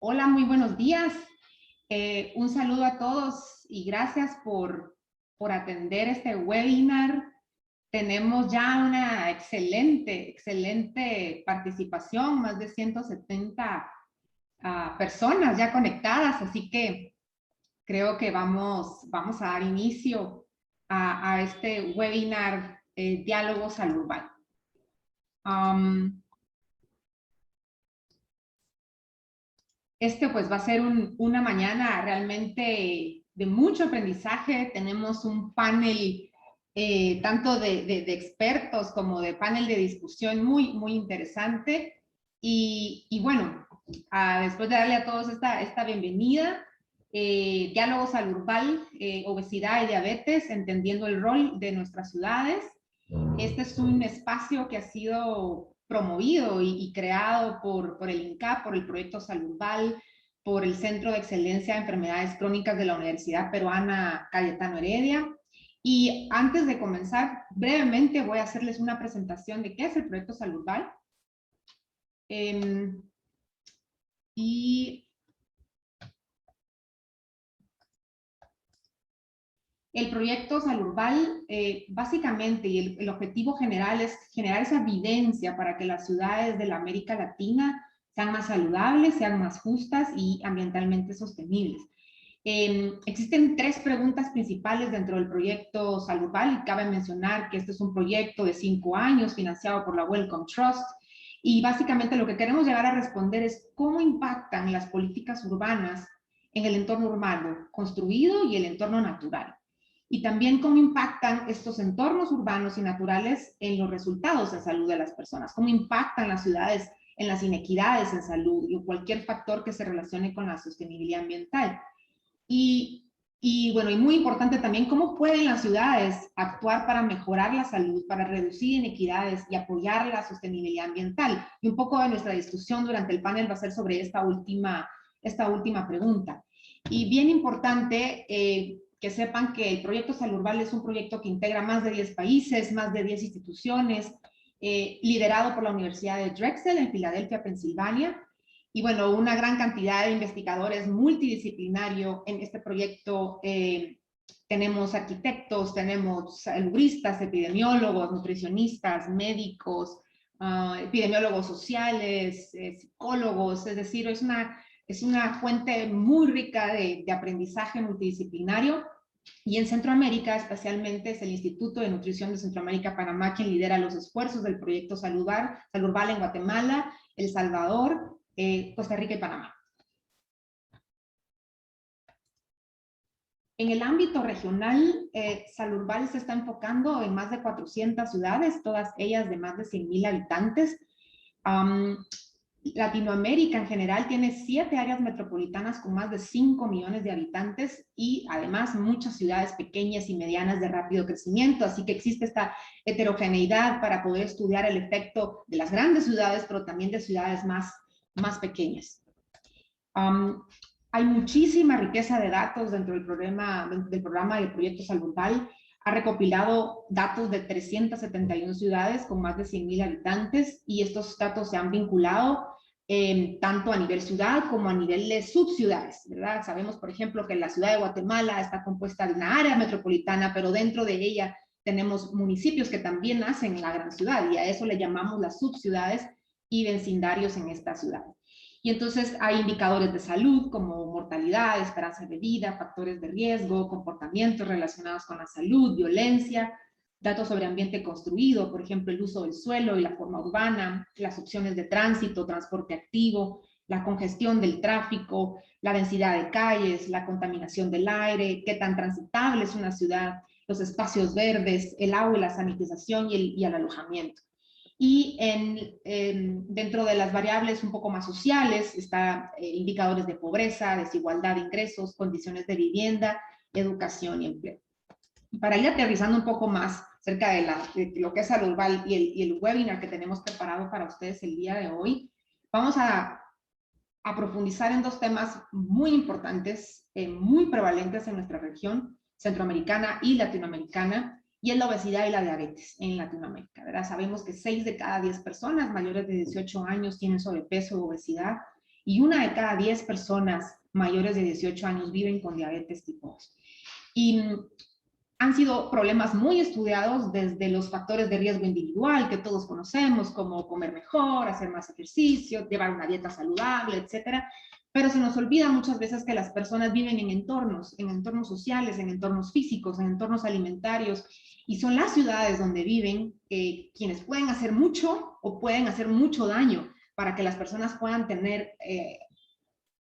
Hola, muy buenos días. Un saludo a todos y gracias por atender este webinar. Tenemos ya una excelente participación, más de 170 personas ya conectadas, así que creo que vamos a dar inicio a este webinar Diálogo Salud Urbana. Pues va a ser una mañana realmente de mucho aprendizaje. Tenemos un panel tanto de expertos como de panel de discusión muy interesante. Y bueno, después de darle a todos esta bienvenida, Diálogo Salud Urbana, obesidad y diabetes, entendiendo el rol de nuestras ciudades. Este es un espacio que ha sido promovido y creado por el INCAP, por el Proyecto Salud Urbana, por el Centro de Excelencia de Enfermedades Crónicas de la Universidad Peruana Cayetano Heredia. Y antes de comenzar, brevemente voy a hacerles una presentación de qué es el Proyecto Salud Urbana. El proyecto Salud Urbana, básicamente, y el objetivo general es generar esa evidencia para que las ciudades de la América Latina sean más saludables, sean más justas y ambientalmente sostenibles. Existen 3 preguntas principales dentro del proyecto Salud Urbana, y cabe mencionar que este es un proyecto de 5 años financiado por la Wellcome Trust, y básicamente lo que queremos llegar a responder es cómo impactan las políticas urbanas en el entorno urbano construido y el entorno natural. Y también cómo impactan estos entornos urbanos y naturales en los resultados de salud de las personas, cómo impactan las ciudades en las inequidades en salud y cualquier factor que se relacione con la sostenibilidad ambiental. Y bueno, y muy importante también, cómo pueden las ciudades actuar para mejorar la salud, para reducir inequidades y apoyar la sostenibilidad ambiental. Y un poco de nuestra discusión durante el panel va a ser sobre esta última pregunta. Y bien importante que sepan que el proyecto Salud Urbana es un proyecto que integra más de 10 países, más de 10 instituciones, liderado por la Universidad de Drexel en Filadelfia, Pensilvania. Y bueno, una gran cantidad de investigadores multidisciplinario en este proyecto. Tenemos arquitectos, tenemos salubristas, epidemiólogos, nutricionistas, médicos, epidemiólogos sociales, psicólogos, es decir, es una fuente muy rica de aprendizaje multidisciplinario. Y en Centroamérica, especialmente, es el Instituto de Nutrición de Centroamérica Panamá quien lidera los esfuerzos del proyecto Salud Urbana en Guatemala, El Salvador, Costa Rica y Panamá. En el ámbito regional, Salud Urbana se está enfocando en más de 400 ciudades, todas ellas de más de 100,000 habitantes. Latinoamérica en general tiene 7 áreas metropolitanas con más de 5 millones de habitantes y además muchas ciudades pequeñas y medianas de rápido crecimiento, así que existe esta heterogeneidad para poder estudiar el efecto de las grandes ciudades, pero también de ciudades más pequeñas. Hay muchísima riqueza de datos dentro del programa del proyecto Salud Urbana. Ha recopilado datos de 371 ciudades con más de 100,000 habitantes y estos datos se han vinculado tanto a nivel ciudad como a nivel de subciudades, ¿verdad? Sabemos, por ejemplo, que la ciudad de Guatemala está compuesta de una área metropolitana, pero dentro de ella tenemos municipios que también nacen en la gran ciudad y a eso le llamamos las subciudades y vecindarios en esta ciudad. Y entonces hay indicadores de salud como mortalidad, esperanza de vida, factores de riesgo, comportamientos relacionados con la salud, violencia, datos sobre ambiente construido, por ejemplo, el uso del suelo y la forma urbana, las opciones de tránsito, transporte activo, la congestión del tráfico, la densidad de calles, la contaminación del aire, qué tan transitable es una ciudad, los espacios verdes, el agua y la sanitización y el alojamiento. Y dentro de las variables un poco más sociales está indicadores de pobreza, desigualdad de ingresos, condiciones de vivienda, educación y empleo. Y para ir aterrizando un poco más acerca de lo que es Salud Urbana y el webinar que tenemos preparado para ustedes el día de hoy, vamos a profundizar en 2 temas muy importantes, muy prevalentes en nuestra región centroamericana y latinoamericana, y es la obesidad y la diabetes en Latinoamérica, ¿verdad? Sabemos que 6 de cada 10 personas mayores de 18 años tienen sobrepeso o obesidad, y 1 de cada 10 personas mayores de 18 años viven con diabetes tipo 2. Y han sido problemas muy estudiados desde los factores de riesgo individual que todos conocemos, como comer mejor, hacer más ejercicio, llevar una dieta saludable, etcétera. Pero se nos olvida muchas veces que las personas viven en entornos sociales, en entornos físicos, en entornos alimentarios, y son las ciudades donde viven quienes pueden hacer mucho o pueden hacer mucho daño para que las personas puedan tener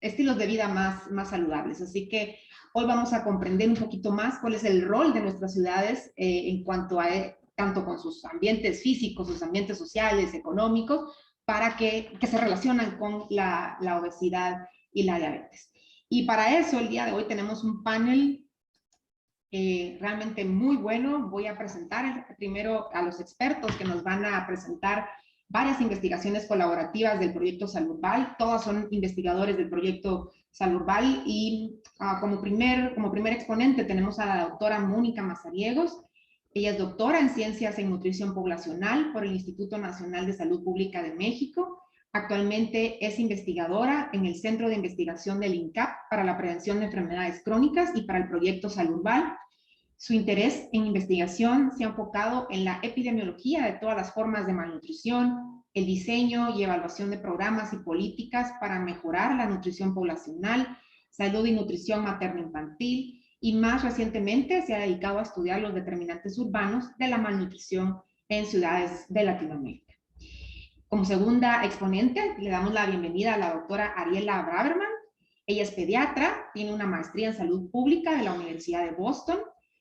estilos de vida más saludables. Así que hoy vamos a comprender un poquito más cuál es el rol de nuestras ciudades en cuanto a tanto con sus ambientes físicos, sus ambientes sociales, económicos, para que se relacionan con la obesidad y la diabetes. Y para eso, el día de hoy tenemos un panel realmente muy bueno. Voy a presentar primero a los expertos que nos van a presentar varias investigaciones colaborativas del proyecto Salurbal. Todas son investigadores del proyecto Salurbal y como primer exponente tenemos a la doctora Mónica Mazariegos. Ella es doctora en Ciencias en Nutrición Poblacional por el Instituto Nacional de Salud Pública de México. Actualmente es investigadora en el Centro de Investigación del INCAP para la prevención de enfermedades crónicas y para el proyecto Salurbal. Su interés en investigación se ha enfocado en la epidemiología de todas las formas de malnutrición, el diseño y evaluación de programas y políticas para mejorar la nutrición poblacional, salud y nutrición materno-infantil, y más recientemente se ha dedicado a estudiar los determinantes urbanos de la malnutrición en ciudades de Latinoamérica. Como segunda exponente, le damos la bienvenida a la doctora Ariela Braverman. Ella es pediatra, tiene una maestría en salud pública de la Universidad de Boston.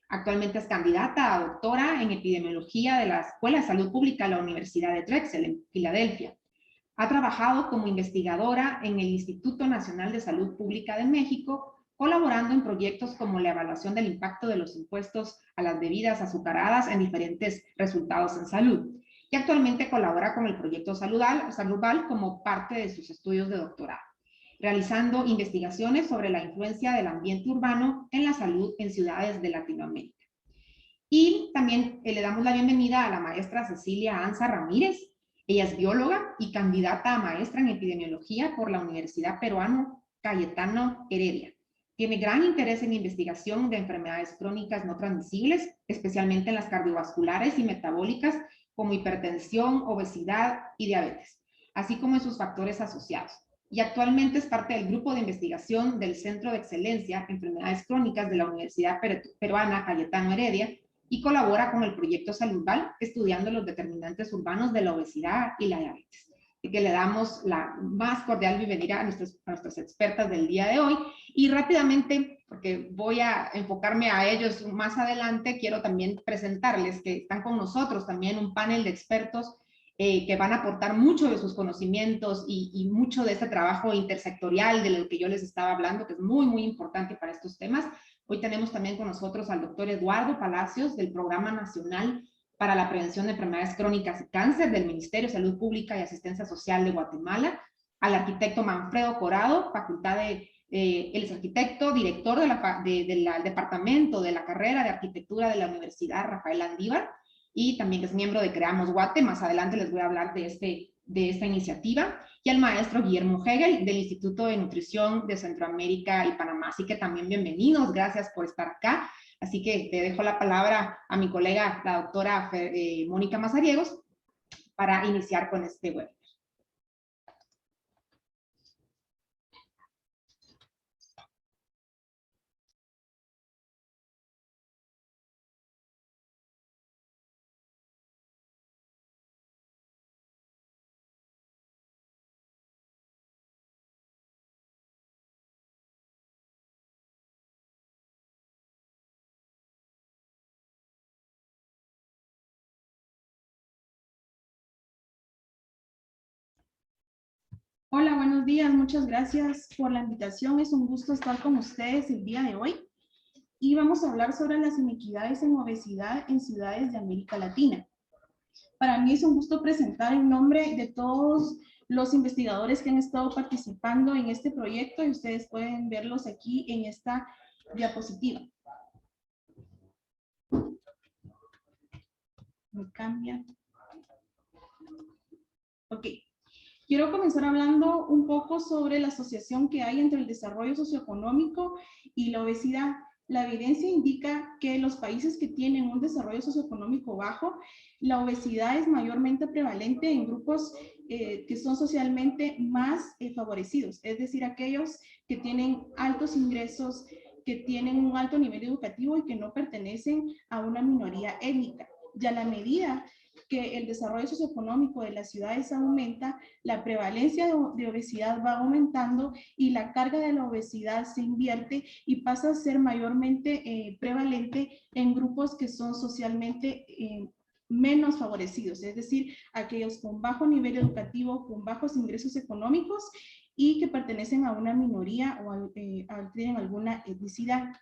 Actualmente es candidata a doctora en epidemiología de la Escuela de Salud Pública de la Universidad de Drexel, en Filadelfia. Ha trabajado como investigadora en el Instituto Nacional de Salud Pública de México, colaborando en proyectos como la evaluación del impacto de los impuestos a las bebidas azucaradas en diferentes resultados en salud. Y actualmente colabora con el proyecto Salurbal como parte de sus estudios de doctorado, realizando investigaciones sobre la influencia del ambiente urbano en la salud en ciudades de Latinoamérica. Y también le damos la bienvenida a la maestra Cecilia Anza Ramírez. Ella es bióloga y candidata a maestra en epidemiología por la Universidad Peruana Cayetano Heredia. Tiene gran interés en investigación de enfermedades crónicas no transmisibles, especialmente en las cardiovasculares y metabólicas, como hipertensión, obesidad y diabetes, así como en sus factores asociados. Y actualmente es parte del grupo de investigación del Centro de Excelencia en Enfermedades Crónicas de la Universidad Peruana Cayetano Heredia y colabora con el proyecto Salurbal, estudiando los determinantes urbanos de la obesidad y la diabetes. Así que le damos la más cordial bienvenida a nuestras expertas del día de hoy. Y rápidamente, porque voy a enfocarme a ellos más adelante, quiero también presentarles que están con nosotros también un panel de expertos que van a aportar mucho de sus conocimientos y mucho de este trabajo intersectorial de lo que yo les estaba hablando, que es muy importante para estos temas. Hoy tenemos también con nosotros al doctor Eduardo Palacios del Programa Nacional para la Prevención de Enfermedades Crónicas y Cáncer del Ministerio de Salud Pública y Asistencia Social de Guatemala, al arquitecto Manfredo Corado, él es arquitecto, director del departamento de la carrera de arquitectura de la Universidad Rafael Andívar, y también es miembro de Creamos Guate. Más adelante les voy a hablar de esta iniciativa, y al maestro Guillermo Hegel del Instituto de Nutrición de Centroamérica y Panamá. Así que también bienvenidos, gracias por estar acá. Así que te dejo la palabra a mi colega, la doctora Mónica Mazariegos, para iniciar con este webinar. Hola, buenos días. Muchas gracias por la invitación. Es un gusto estar con ustedes el día de hoy. Y vamos a hablar sobre las inequidades en obesidad en ciudades de América Latina. Para mí es un gusto presentar en nombre de todos los investigadores que han estado participando en este proyecto, y ustedes pueden verlos aquí en esta diapositiva. Me cambia. Ok. Quiero comenzar hablando un poco sobre la asociación que hay entre el desarrollo socioeconómico y la obesidad. La evidencia indica que en los países que tienen un desarrollo socioeconómico bajo, la obesidad es mayormente prevalente en grupos que son socialmente más favorecidos, es decir, aquellos que tienen altos ingresos, que tienen un alto nivel educativo y que no pertenecen a una minoría étnica. Ya a la medida que el desarrollo socioeconómico de las ciudades aumenta, la prevalencia de obesidad va aumentando y la carga de la obesidad se invierte y pasa a ser mayormente prevalente en grupos que son socialmente menos favorecidos, es decir, aquellos con bajo nivel educativo, con bajos ingresos económicos y que pertenecen a una minoría o tienen alguna etnicidad.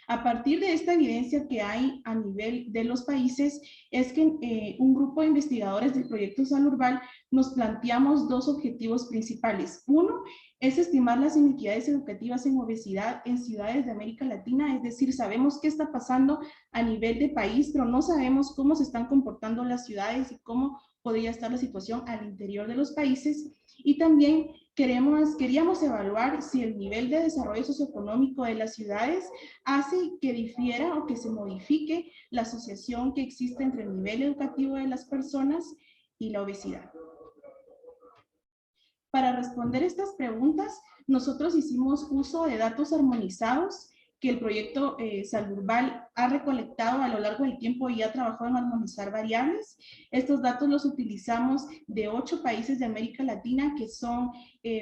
A partir de esta evidencia que hay a nivel de los países, es que un grupo de investigadores del proyecto Salurbal nos planteamos dos objetivos principales. Uno es estimar las inequidades educativas en obesidad en ciudades de América Latina, es decir, sabemos qué está pasando a nivel de país, pero no sabemos cómo se están comportando las ciudades y cómo podría estar la situación al interior de los países. Y también queríamos evaluar si el nivel de desarrollo socioeconómico de las ciudades hace que difiera o que se modifique la asociación que existe entre el nivel educativo de las personas y la obesidad. Para responder estas preguntas, nosotros hicimos uso de datos armonizados que el proyecto Salurbal ha recolectado a lo largo del tiempo y ha trabajado en armonizar variables. Estos datos los utilizamos de 8 países de América Latina, que son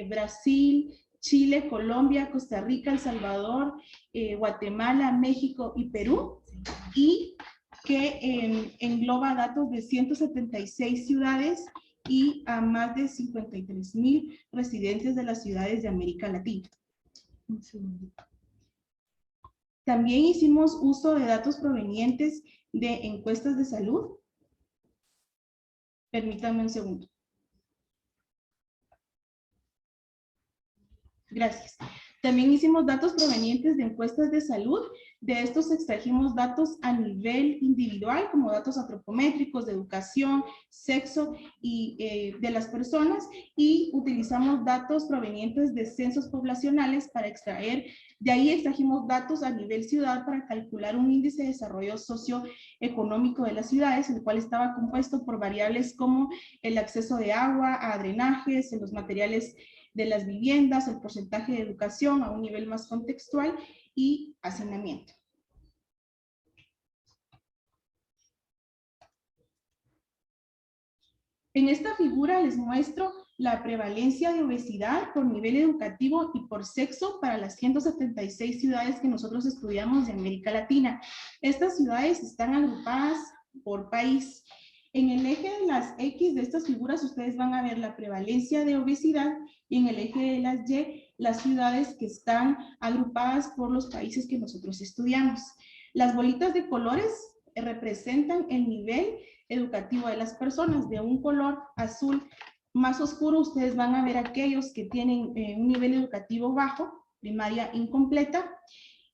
Brasil, Chile, Colombia, Costa Rica, El Salvador, Guatemala, México y Perú, y que engloba datos de 176 ciudades y a más de 53,000 residentes de las ciudades de América Latina. Un segundito. También hicimos uso de datos provenientes de encuestas de salud. Permítanme un segundo. Gracias. También hicimos datos provenientes de encuestas de salud. De estos extrajimos datos a nivel individual, como datos antropométricos de educación, sexo y de las personas, y utilizamos datos provenientes de censos poblacionales para extraer. De ahí extrajimos datos a nivel ciudad para calcular un índice de desarrollo socioeconómico de las ciudades, el cual estaba compuesto por variables como el acceso de agua, a drenajes, en los materiales de las viviendas, el porcentaje de educación a un nivel más contextual y hacinamiento. En esta figura les muestro la prevalencia de obesidad por nivel educativo y por sexo para las 176 ciudades que nosotros estudiamos de América Latina. Estas ciudades están agrupadas por país. En el eje de las X de estas figuras ustedes van a ver la prevalencia de obesidad y en el eje de las Y las ciudades que están agrupadas por los países que nosotros estudiamos. Las bolitas de colores representan el nivel educativo de las personas. De un color azul más oscuro ustedes van a ver aquellos que tienen un nivel educativo bajo, primaria incompleta,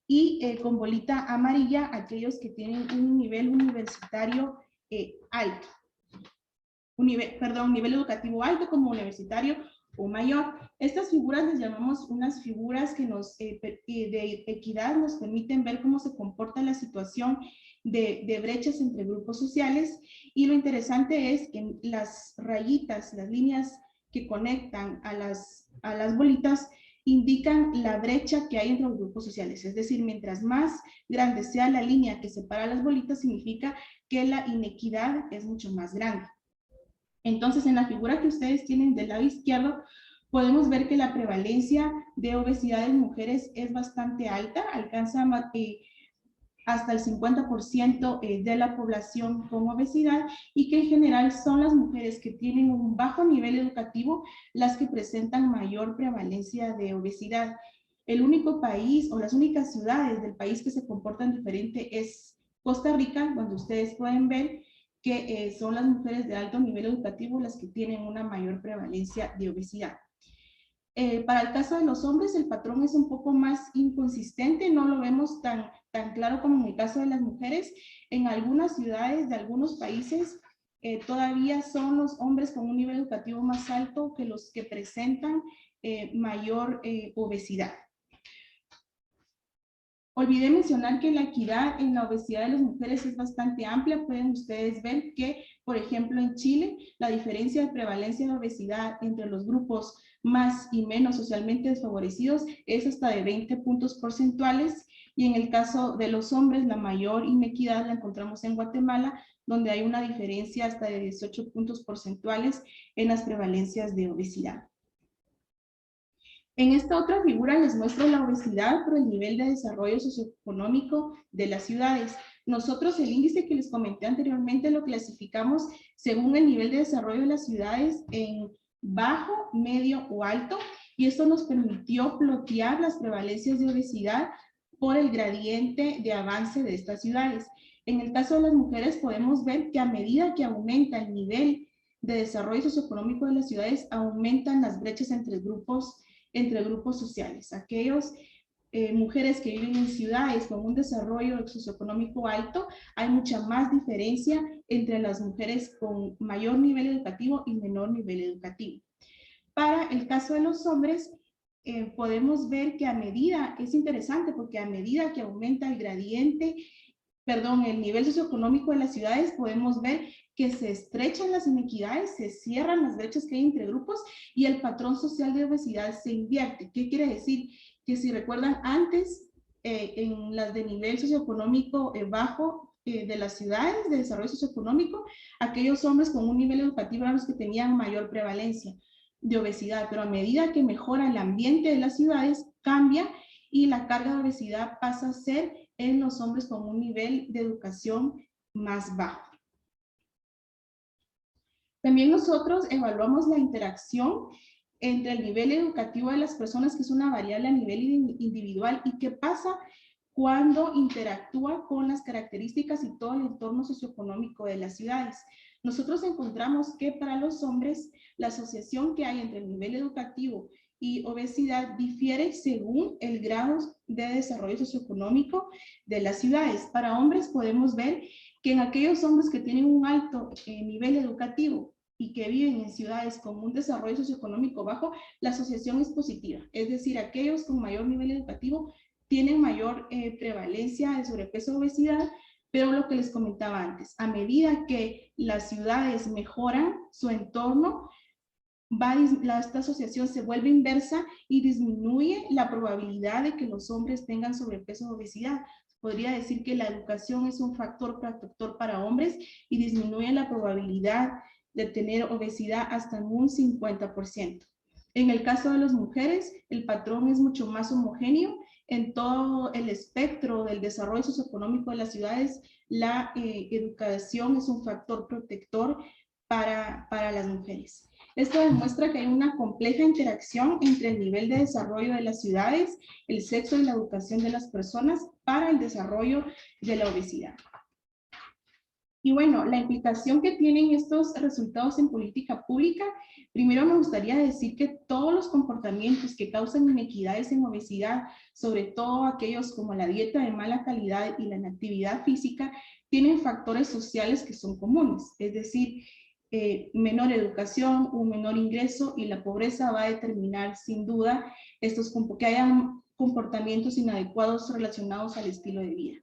y con bolita amarilla aquellos que tienen un nivel universitario alto. Nivel educativo alto como universitario o mayor. Estas figuras les llamamos unas figuras que de equidad nos permiten ver cómo se comporta la situación de brechas entre grupos sociales, y lo interesante es que las rayitas, las líneas que conectan a las bolitas indican la brecha que hay entre los grupos sociales, es decir, mientras más grande sea la línea que separa las bolitas, significa que la inequidad es mucho más grande. Entonces, en la figura que ustedes tienen del lado izquierdo, podemos ver que la prevalencia de obesidad en mujeres es bastante alta, alcanza hasta el 50% de la población con obesidad, y que en general son las mujeres que tienen un bajo nivel educativo las que presentan mayor prevalencia de obesidad. El único país o las únicas ciudades del país que se comportan diferente es Costa Rica, donde ustedes pueden ver que son las mujeres de alto nivel educativo las que tienen una mayor prevalencia de obesidad. Para el caso de los hombres, el patrón es un poco más inconsistente, no lo vemos tan claro como en el caso de las mujeres. En algunas ciudades de algunos países, todavía son los hombres con un nivel educativo más alto que los que presentan mayor obesidad. Olvidé mencionar que la equidad en la obesidad de las mujeres es bastante amplia. Pueden ustedes ver que, por ejemplo, en Chile, la diferencia de prevalencia de obesidad entre los grupos más y menos socialmente desfavorecidos es hasta de 20 puntos porcentuales. Y en el caso de los hombres, la mayor inequidad la encontramos en Guatemala, donde hay una diferencia hasta de 18 puntos porcentuales en las prevalencias de obesidad. En esta otra figura les muestro la obesidad por el nivel de desarrollo socioeconómico de las ciudades. Nosotros el índice que les comenté anteriormente lo clasificamos según el nivel de desarrollo de las ciudades en bajo, medio o alto, y esto nos permitió plotear las prevalencias de obesidad por el gradiente de avance de estas ciudades. En el caso de las mujeres podemos ver que a medida que aumenta el nivel de desarrollo socioeconómico de las ciudades, aumentan las brechas entre grupos sociales. Aquellos mujeres que viven en ciudades con un desarrollo socioeconómico alto, hay mucha más diferencia entre las mujeres con mayor nivel educativo y menor nivel educativo. Para el caso de los hombres, podemos ver que a medida, es interesante porque a medida que aumenta el gradiente, el nivel socioeconómico de las ciudades, podemos ver que se estrechan las inequidades, se cierran las brechas que hay entre grupos y el patrón social de obesidad se invierte. ¿Qué quiere decir? Que si recuerdan antes, en las de nivel socioeconómico bajo de las ciudades, de desarrollo socioeconómico, aquellos hombres con un nivel educativo eran los que tenían mayor prevalencia de obesidad, pero a medida que mejora el ambiente de las ciudades, cambia y la carga de obesidad pasa a ser en los hombres con un nivel de educación más bajo. También nosotros evaluamos la interacción entre el nivel educativo de las personas, que es una variable a nivel individual, y qué pasa cuando interactúa con las características y todo el entorno socioeconómico de las ciudades. Nosotros encontramos que para los hombres la asociación que hay entre el nivel educativo y obesidad difiere según el grado de desarrollo socioeconómico de las ciudades. Para hombres podemos ver que en aquellos hombres que tienen un alto nivel educativo y que viven en ciudades con un desarrollo socioeconómico bajo, la asociación es positiva. Es decir, aquellos con mayor nivel educativo tienen mayor prevalencia de sobrepeso y obesidad, pero lo que les comentaba antes, a medida que las ciudades mejoran su entorno, esta asociación se vuelve inversa y disminuye la probabilidad de que los hombres tengan sobrepeso o obesidad. Podría decir que la educación es un factor protector para hombres y disminuye la probabilidad de tener obesidad hasta en un 50%. En el caso de las mujeres, el patrón es mucho más homogéneo. En todo el espectro del desarrollo socioeconómico de las ciudades, la educación es un factor protector para las mujeres. Esto demuestra que hay una compleja interacción entre el nivel de desarrollo de las ciudades, el sexo y la educación de las personas para el desarrollo de la obesidad. Y bueno, la implicación que tienen estos resultados en política pública, primero me gustaría decir que todos los comportamientos que causan inequidades en obesidad, sobre todo aquellos como la dieta de mala calidad y la inactividad física, tienen factores sociales que son comunes, es decir, menor educación, un menor ingreso y la pobreza va a determinar sin duda que hayan comportamientos inadecuados relacionados al estilo de vida.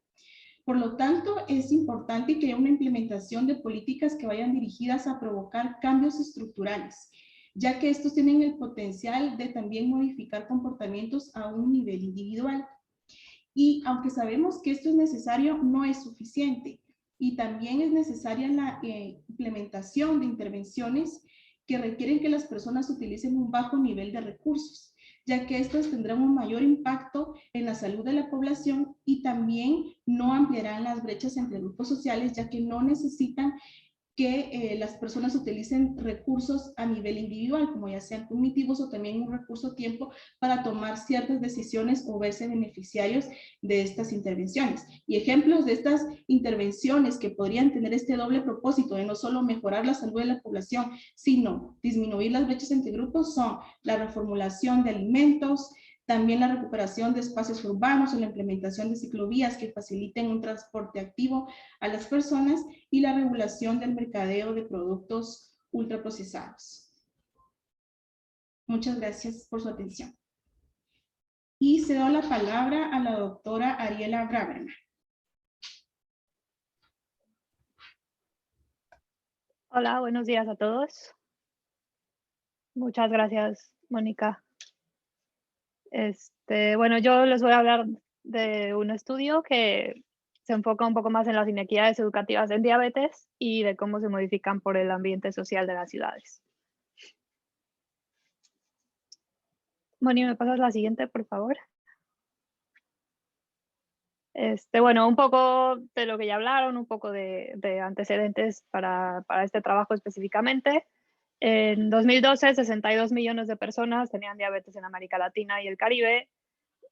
Por lo tanto, es importante que haya una implementación de políticas que vayan dirigidas a provocar cambios estructurales, ya que estos tienen el potencial de también modificar comportamientos a un nivel individual. Y aunque sabemos que esto es necesario, no es suficiente. Y también es necesaria la implementación de intervenciones que requieren que las personas utilicen un bajo nivel de recursos, ya que estos tendrán un mayor impacto en la salud de la población y también no ampliarán las brechas entre grupos sociales, ya que no necesitan que las personas utilicen recursos a nivel individual, como ya sean cognitivos o también un recurso tiempo para tomar ciertas decisiones o verse beneficiarios de estas intervenciones. Y ejemplos de estas intervenciones que podrían tener este doble propósito de no solo mejorar la salud de la población, sino disminuir las brechas entre grupos son la reformulación de alimentos, También la recuperación de espacios urbanos o la implementación de ciclovías que faciliten un transporte activo a las personas y la regulación del mercadeo de productos ultraprocesados. Muchas gracias por su atención. Y cedo la palabra a la doctora Ariela Braverman. Hola, buenos días a todos. Muchas gracias, Mónica. Bueno, yo les voy a hablar de un estudio que se enfoca un poco más en las inequidades educativas en diabetes y de cómo se modifican por el ambiente social de las ciudades. Moni, ¿me pasas la siguiente, por favor? Bueno, un poco de lo que ya hablaron, un poco de antecedentes para este trabajo específicamente. En 2012, 62 millones de personas tenían diabetes en América Latina y el Caribe,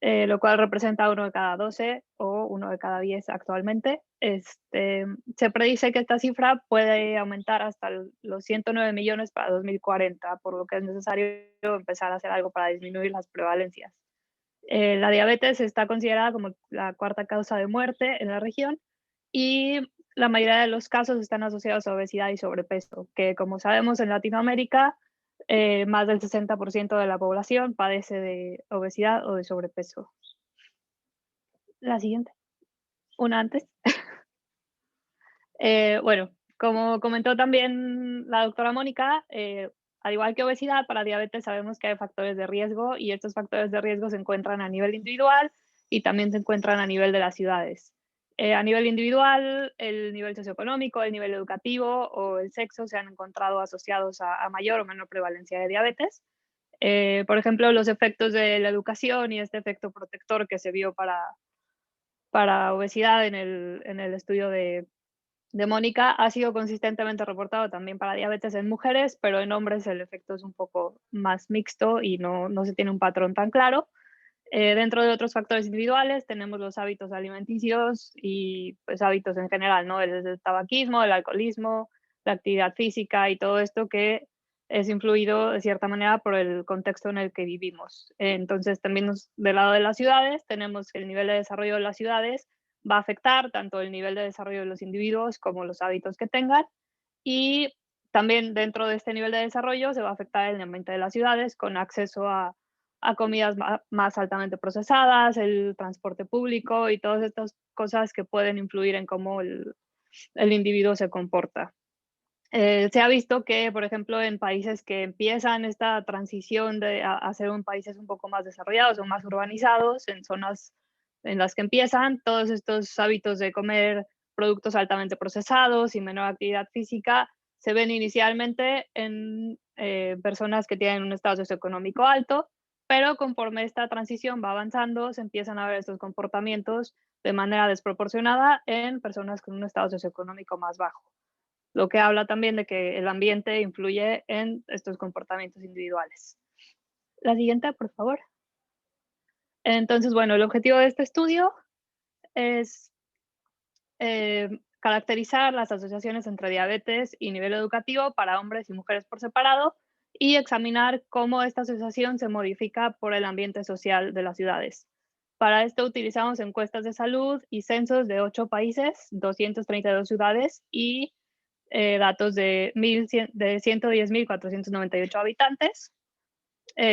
lo cual representa 1 de cada 12 o 1 de cada 10 actualmente. Se predice que esta cifra puede aumentar hasta los 109 millones para 2040, por lo que es necesario empezar a hacer algo para disminuir las prevalencias. La diabetes está considerada como la cuarta causa de muerte en la región y la mayoría de los casos están asociados a obesidad y sobrepeso, que como sabemos en Latinoamérica, más del 60% de la población padece de obesidad o de sobrepeso. La siguiente, una antes. Bueno, como comentó también la doctora Mónica, al igual que obesidad, para diabetes sabemos que hay factores de riesgo y estos factores de riesgo se encuentran a nivel individual y también se encuentran a nivel de las ciudades. A nivel individual, el nivel socioeconómico, el nivel educativo o el sexo se han encontrado asociados a mayor o menor prevalencia de diabetes. Por ejemplo, los efectos de la educación y este efecto protector que se vio para obesidad en el estudio de Mónica ha sido consistentemente reportado también para diabetes en mujeres, pero en hombres el efecto es un poco más mixto y no se tiene un patrón tan claro. Dentro de otros factores individuales tenemos los hábitos alimenticios y pues hábitos en general, ¿no? El tabaquismo, el alcoholismo, la actividad física y todo esto que es influido de cierta manera por el contexto en el que vivimos. Entonces también del lado de las ciudades tenemos que el nivel de desarrollo de las ciudades va a afectar tanto el nivel de desarrollo de los individuos como los hábitos que tengan y también dentro de este nivel de desarrollo se va a afectar el ambiente de las ciudades con acceso a comidas más altamente procesadas, el transporte público y todas estas cosas que pueden influir en cómo el individuo se comporta. Se ha visto que, por ejemplo, en países que empiezan esta transición a ser países un poco más desarrollados o más urbanizados, en zonas en las que empiezan, todos estos hábitos de comer productos altamente procesados y menor actividad física se ven inicialmente en personas que tienen un estado socioeconómico alto, pero conforme esta transición va avanzando, se empiezan a ver estos comportamientos de manera desproporcionada en personas con un estado socioeconómico más bajo, lo que habla también de que el ambiente influye en estos comportamientos individuales. La siguiente, por favor. Entonces, bueno, el objetivo de este estudio es caracterizar las asociaciones entre diabetes y nivel educativo para hombres y mujeres por separado y examinar cómo esta asociación se modifica por el ambiente social de las ciudades. Para esto utilizamos encuestas de salud y censos de 8 países, 232 ciudades y datos de 110.498 habitantes.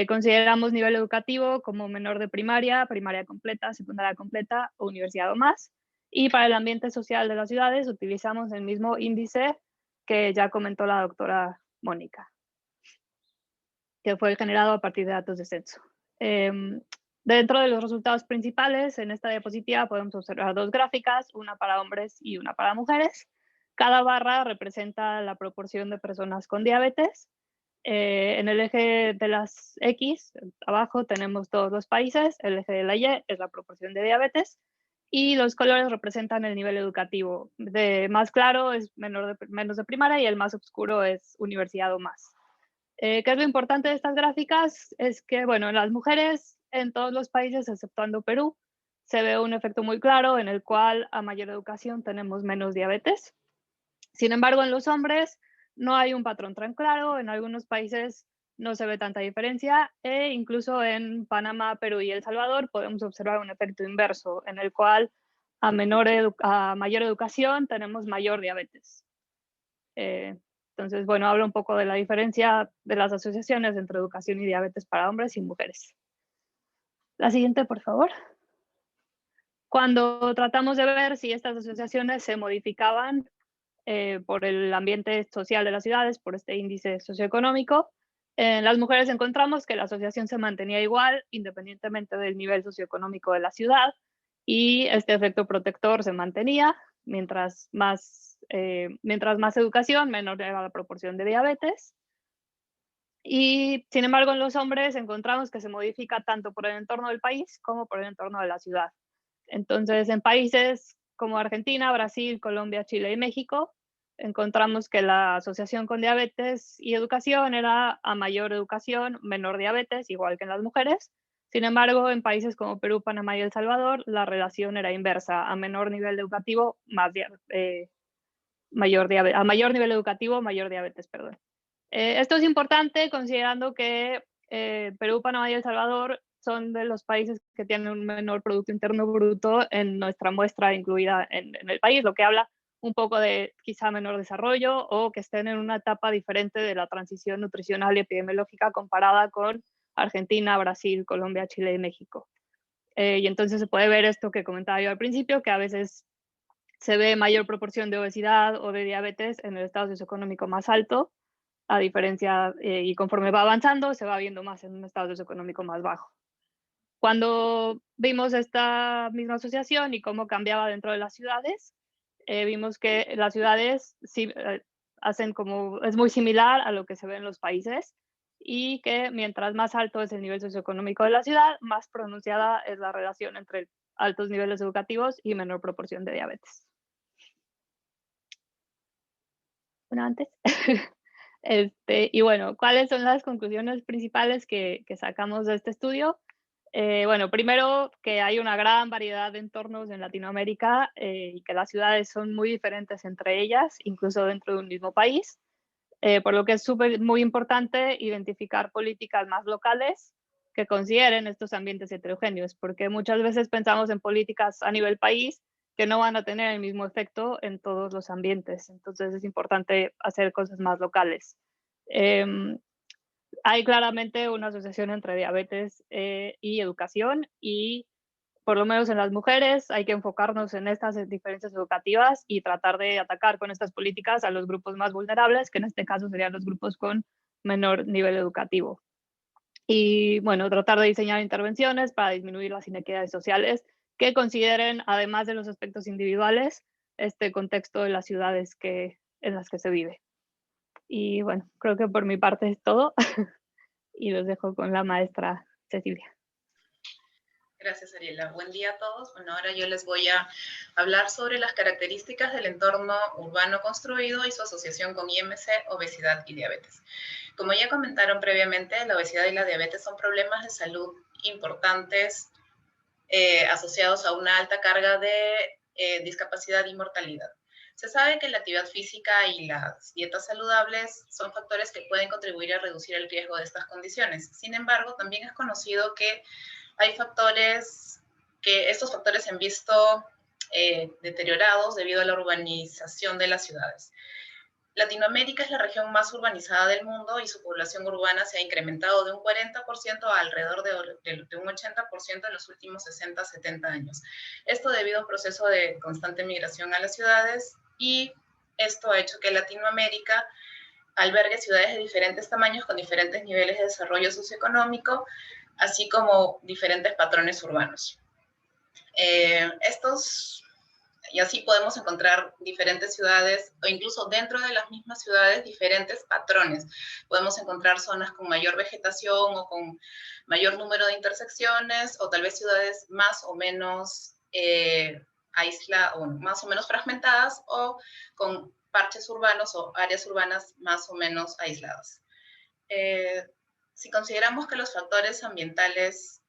Consideramos nivel educativo como menor de primaria, primaria completa, secundaria completa o universidad o más. Y para el ambiente social de las ciudades utilizamos el mismo índice que ya comentó la doctora Mónica, que fue generado a partir de datos de censo. Dentro de los resultados principales, en esta diapositiva podemos observar 2 gráficas, una para hombres y una para mujeres. Cada barra representa la proporción de personas con diabetes. En el eje de las X, abajo tenemos todos los países, el eje de la Y es la proporción de diabetes y los colores representan el nivel educativo. De más claro es menos de primaria y el más oscuro es universidad o más. ¿Qué es lo importante de estas gráficas? Es que, bueno, en las mujeres, en todos los países, exceptuando Perú, se ve un efecto muy claro en el cual a mayor educación tenemos menos diabetes. Sin embargo, en los hombres no hay un patrón tan claro. En algunos países no se ve tanta diferencia, e incluso en Panamá, Perú y El Salvador podemos observar un efecto inverso, en el cual a mayor educación tenemos mayor diabetes. Entonces, bueno, hablo un poco de la diferencia de las asociaciones entre educación y diabetes para hombres y mujeres. La siguiente, por favor. Cuando tratamos de ver si estas asociaciones se modificaban por el ambiente social de las ciudades, por este índice socioeconómico, en las mujeres encontramos que la asociación se mantenía igual independientemente del nivel socioeconómico de la ciudad, y este efecto protector se mantenía. Mientras más educación, menor era la proporción de diabetes. Y sin embargo, en los hombres encontramos que se modifica tanto por el entorno del país como por el entorno de la ciudad. Entonces, en países como Argentina, Brasil, Colombia, Chile y México, encontramos que la asociación con diabetes y educación era a mayor educación, menor diabetes, igual que en las mujeres. Sin embargo, en países como Perú, Panamá y El Salvador, la relación era inversa: a menor nivel educativo, mayor diabetes, perdón. Esto es importante considerando que Perú, Panamá y El Salvador son de los países que tienen un menor Producto Interno Bruto en nuestra muestra incluida en el país, lo que habla un poco de quizá menor desarrollo, o que estén en una etapa diferente de la transición nutricional y epidemiológica comparada con Argentina, Brasil, Colombia, Chile y México. Y entonces se puede ver esto que comentaba yo al principio, que a veces se ve mayor proporción de obesidad o de diabetes en el estado socioeconómico más alto, a diferencia, y conforme va avanzando, se va viendo más en un estado socioeconómico más bajo. Cuando vimos esta misma asociación y cómo cambiaba dentro de las ciudades, vimos que las ciudades sí, es muy similar a lo que se ve en los países, y que mientras más alto es el nivel socioeconómico de la ciudad, más pronunciada es la relación entre altos niveles educativos y menor proporción de diabetes. Bueno, antes. Y bueno, ¿cuáles son las conclusiones principales que sacamos de este estudio? Bueno, primero, que hay una gran variedad de entornos en Latinoamérica, y que las ciudades son muy diferentes entre ellas, incluso dentro de un mismo país, por lo que es muy importante identificar políticas más locales que consideren estos ambientes heterogéneos, porque muchas veces pensamos en políticas a nivel país que no van a tener el mismo efecto en todos los ambientes. Entonces es importante hacer cosas más locales. Hay claramente una asociación entre diabetes y educación, y por lo menos en las mujeres hay que enfocarnos en estas diferencias educativas y tratar de atacar con estas políticas a los grupos más vulnerables, que en este caso serían los grupos con menor nivel educativo. Y bueno, tratar de diseñar intervenciones para disminuir las inequidades sociales que consideren, además de los aspectos individuales, este contexto de las ciudades en las que se vive. Y bueno, creo que por mi parte es todo y los dejo con la maestra Cecilia. Gracias, Ariela. Buen día a todos. Bueno, ahora yo les voy a hablar sobre las características del entorno urbano construido y su asociación con IMC, obesidad y diabetes. Como ya comentaron previamente, la obesidad y la diabetes son problemas de salud importantes asociados a una alta carga de discapacidad y mortalidad. Se sabe que la actividad física y las dietas saludables son factores que pueden contribuir a reducir el riesgo de estas condiciones. Sin embargo, también es conocido que hay factores que estos factores se han visto deteriorados debido a la urbanización de las ciudades. Latinoamérica es la región más urbanizada del mundo y su población urbana se ha incrementado de un 40% a alrededor de un 80% en los últimos 60, 70 años. Esto debido a un proceso de constante migración a las ciudades, y esto ha hecho que Latinoamérica albergue ciudades de diferentes tamaños con diferentes niveles de desarrollo socioeconómico, así como diferentes patrones urbanos. Y así podemos encontrar diferentes ciudades, o incluso dentro de las mismas ciudades, diferentes patrones. Podemos encontrar zonas con mayor vegetación o con mayor número de intersecciones, o tal vez ciudades más o menos más o menos fragmentadas, o con parches urbanos o áreas urbanas más o menos aisladas. Si consideramos que los factores ambientales,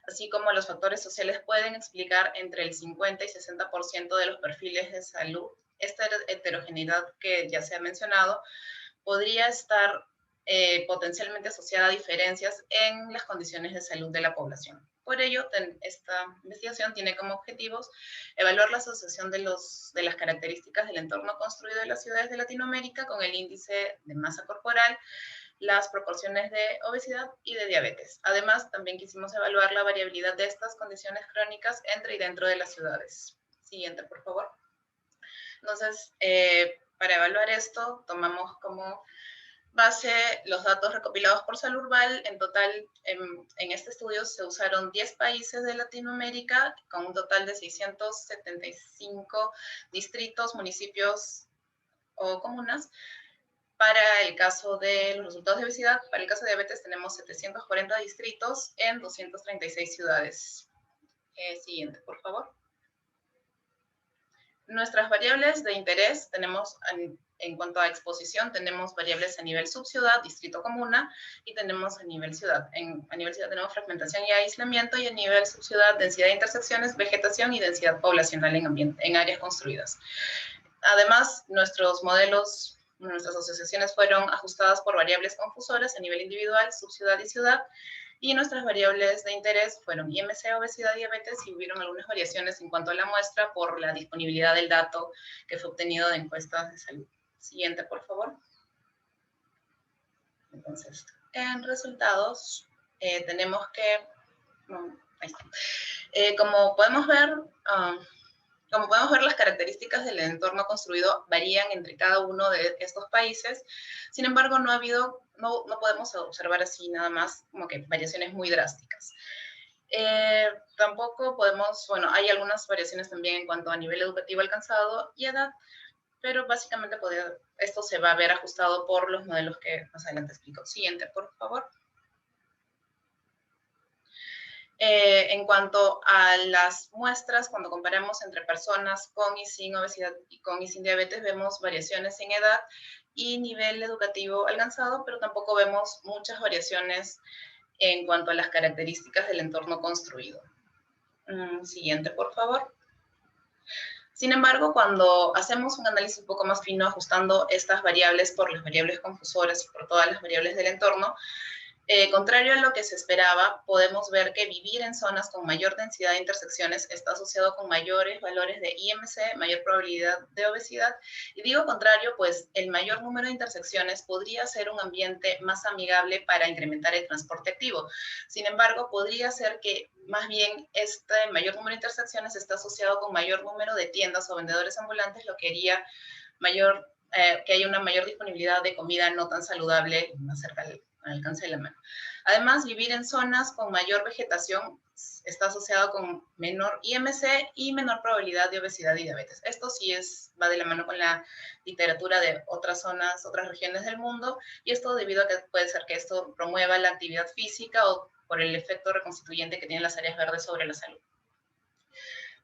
así como los factores sociales, pueden explicar entre el 50 y 60% de los perfiles de salud, esta heterogeneidad que ya se ha mencionado podría estar potencialmente asociada a diferencias en las condiciones de salud de la población. Por ello, esta investigación tiene como objetivos evaluar la asociación de las características del entorno construido de las ciudades de Latinoamérica con el índice de masa corporal, las proporciones de obesidad y de diabetes. Además, también quisimos evaluar la variabilidad de estas condiciones crónicas entre y dentro de las ciudades. Siguiente, por favor. Entonces, para evaluar esto, tomamos como base los datos recopilados por Salurval. En total, en este estudio se usaron 10 países de Latinoamérica, con un total de 675 distritos, municipios o comunas. Para el caso de los resultados de obesidad, para el caso de diabetes tenemos 740 distritos en 236 ciudades. Siguiente, por favor. Nuestras variables de interés tenemos, en cuanto a exposición, tenemos variables a nivel subciudad, distrito, comuna, y tenemos a nivel ciudad. A nivel ciudad tenemos fragmentación y aislamiento, y a nivel subciudad, densidad de intersecciones, vegetación y densidad poblacional en áreas construidas. Además, nuestros modelos, nuestras asociaciones fueron ajustadas por variables confusoras a nivel individual, subciudad y ciudad, y nuestras variables de interés fueron IMC, obesidad, diabetes, y hubieron algunas variaciones en cuanto a la muestra por la disponibilidad del dato que fue obtenido de encuestas de salud. Siguiente, por favor. Entonces, en resultados, tenemos que... ahí está. Como podemos ver, las características del entorno construido varían entre cada uno de estos países. Sin embargo, no podemos observar así nada más como que variaciones muy drásticas. Tampoco podemos, hay algunas variaciones también en cuanto a nivel educativo alcanzado y edad, pero básicamente esto se va a ver ajustado por los modelos que más adelante explico. Siguiente, por favor. En cuanto a las muestras, cuando comparamos entre personas con y sin obesidad y con y sin diabetes, vemos variaciones en edad y nivel educativo alcanzado, pero tampoco vemos muchas variaciones en cuanto a las características del entorno construido. Siguiente, por favor. Sin embargo, cuando hacemos un análisis un poco más fino, ajustando estas variables por las variables confusoras y por todas las variables del entorno, contrario a lo que se esperaba, podemos ver que vivir en zonas con mayor densidad de intersecciones está asociado con mayores valores de IMC, mayor probabilidad de obesidad. Y digo contrario, pues el mayor número de intersecciones podría ser un ambiente más amigable para incrementar el transporte activo. Sin embargo, podría ser que más bien este mayor número de intersecciones está asociado con mayor número de tiendas o vendedores ambulantes, lo que haría que haya una mayor disponibilidad de comida no tan saludable más cerca al alcance de la mano. Además, vivir en zonas con mayor vegetación está asociado con menor IMC y menor probabilidad de obesidad y diabetes. Esto sí va de la mano con la literatura de otras zonas, otras regiones del mundo, y esto debido a que puede ser que esto promueva la actividad física o por el efecto reconstituyente que tienen las áreas verdes sobre la salud.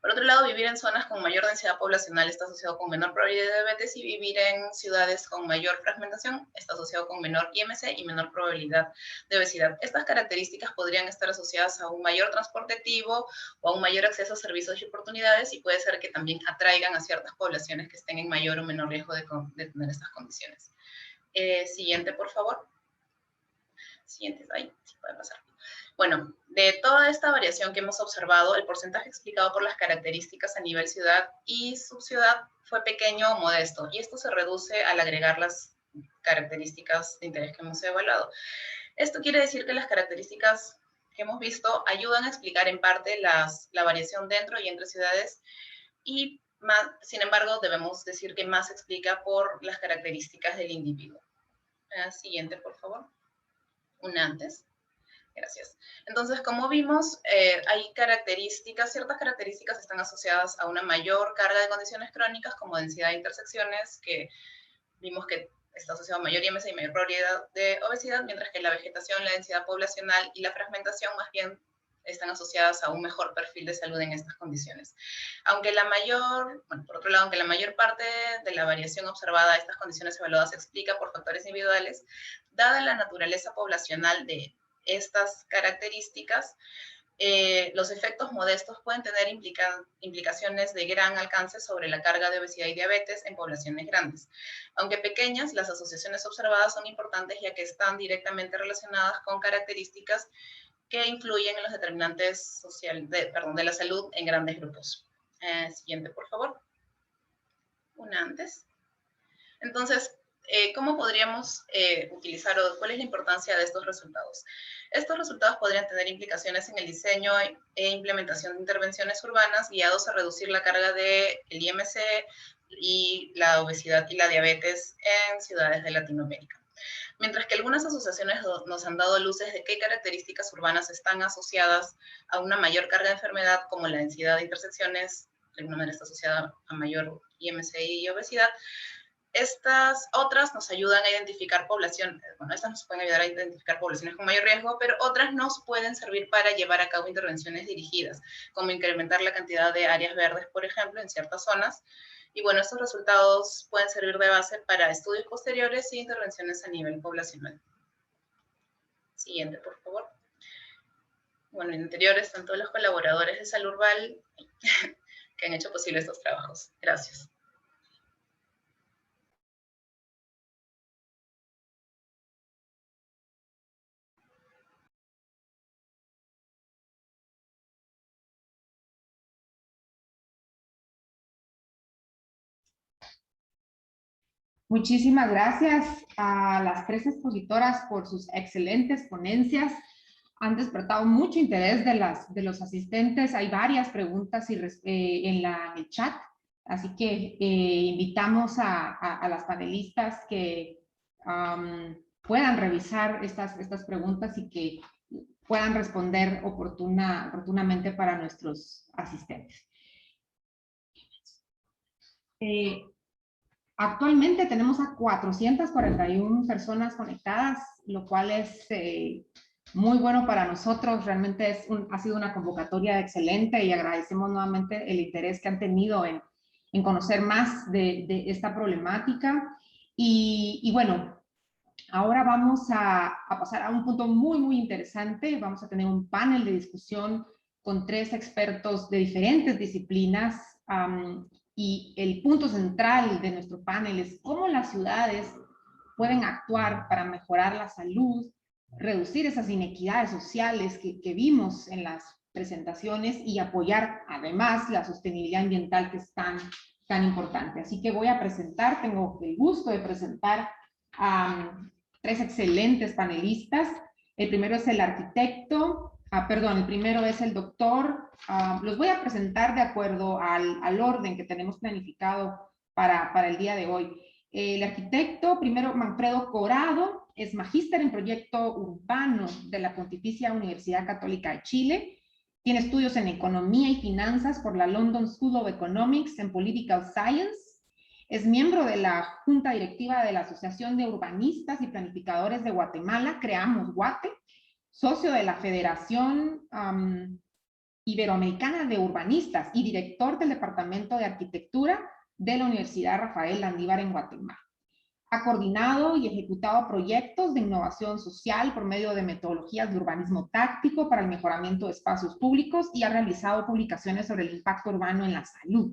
Por otro lado, vivir en zonas con mayor densidad poblacional está asociado con menor probabilidad de diabetes, y vivir en ciudades con mayor fragmentación está asociado con menor IMC y menor probabilidad de obesidad. Estas características podrían estar asociadas a un mayor transporte activo o a un mayor acceso a servicios y oportunidades, y puede ser que también atraigan a ciertas poblaciones que estén en mayor o menor riesgo de tener estas condiciones. Siguiente, por favor. Siguiente, ahí, sí puede pasar. Bueno, de toda esta variación que hemos observado, el porcentaje explicado por las características a nivel ciudad y subciudad fue pequeño o modesto, y esto se reduce al agregar las características de interés que hemos evaluado. Esto quiere decir que las características que hemos visto ayudan a explicar en parte la variación dentro y entre ciudades, y sin embargo debemos decir que más se explica por las características del individuo. Siguiente, por favor. Una antes. Gracias. Entonces, como vimos, hay ciertas características están asociadas a una mayor carga de condiciones crónicas, como densidad de intersecciones, que vimos que está asociado a mayor IMC y mayor probabilidad de obesidad, mientras que la vegetación, la densidad poblacional y la fragmentación más bien están asociadas a un mejor perfil de salud en estas condiciones. Por otro lado, aunque la mayor parte de la variación observada a estas condiciones evaluadas se explica por factores individuales, dada la naturaleza poblacional de estas características, los efectos modestos pueden tener implicaciones de gran alcance sobre la carga de obesidad y diabetes en poblaciones grandes. Aunque pequeñas, las asociaciones observadas son importantes ya que están directamente relacionadas con características que influyen en los determinantes de la salud en grandes grupos. Siguiente, por favor. Una antes. Entonces, ¿cómo podríamos utilizar o cuál es la importancia de estos resultados? Estos resultados podrían tener implicaciones en el diseño e implementación de intervenciones urbanas guiados a reducir la carga del IMC y la obesidad y la diabetes en ciudades de Latinoamérica. Mientras que algunas asociaciones nos han dado luces de qué características urbanas están asociadas a una mayor carga de enfermedad, como la densidad de intersecciones, de alguna manera está asociada a mayor IMC y obesidad. Estas otras nos ayudan a identificar poblaciones, bueno, estas nos pueden ayudar a identificar poblaciones con mayor riesgo, pero otras nos pueden servir para llevar a cabo intervenciones dirigidas, como incrementar la cantidad de áreas verdes, por ejemplo, en ciertas zonas. Y bueno, estos resultados pueden servir de base para estudios posteriores e intervenciones a nivel poblacional. Siguiente, por favor. Bueno, en anterior están todos los colaboradores de Salud Urbal que han hecho posible estos trabajos. Gracias. Muchísimas gracias a las tres expositoras por sus excelentes ponencias. Han despertado mucho interés de los asistentes. Hay varias preguntas en el chat, así que invitamos a las panelistas que puedan revisar estas preguntas y que puedan responder oportunamente para nuestros asistentes. Actualmente tenemos a 441 personas conectadas, lo cual es muy bueno para nosotros. Realmente ha sido una convocatoria excelente y agradecemos nuevamente el interés que han tenido en conocer más de esta problemática. Y bueno, ahora vamos a pasar a un punto muy interesante. Vamos a tener un panel de discusión con tres expertos de diferentes disciplinas. Y el punto central de nuestro panel es cómo las ciudades pueden actuar para mejorar la salud, reducir esas inequidades sociales que vimos en las presentaciones y apoyar además la sostenibilidad ambiental que es tan importante. Así que tengo el gusto de presentar a tres excelentes panelistas. El primero es el arquitecto, el primero es el doctor. Los voy a presentar de acuerdo al orden que tenemos planificado para el día de hoy. El arquitecto, primero, Manfredo Corado, es magíster en proyecto urbano de la Pontificia Universidad Católica de Chile. Tiene estudios en economía y finanzas por la London School of Economics and Political Science. Es miembro de la Junta Directiva de la Asociación de Urbanistas y Planificadores de Guatemala, Creamos Guate, socio de la Federación Iberoamericana de Urbanistas y director del Departamento de Arquitectura de la Universidad Rafael Landívar en Guatemala. Ha coordinado y ejecutado proyectos de innovación social por medio de metodologías de urbanismo táctico para el mejoramiento de espacios públicos y ha realizado publicaciones sobre el impacto urbano en la salud.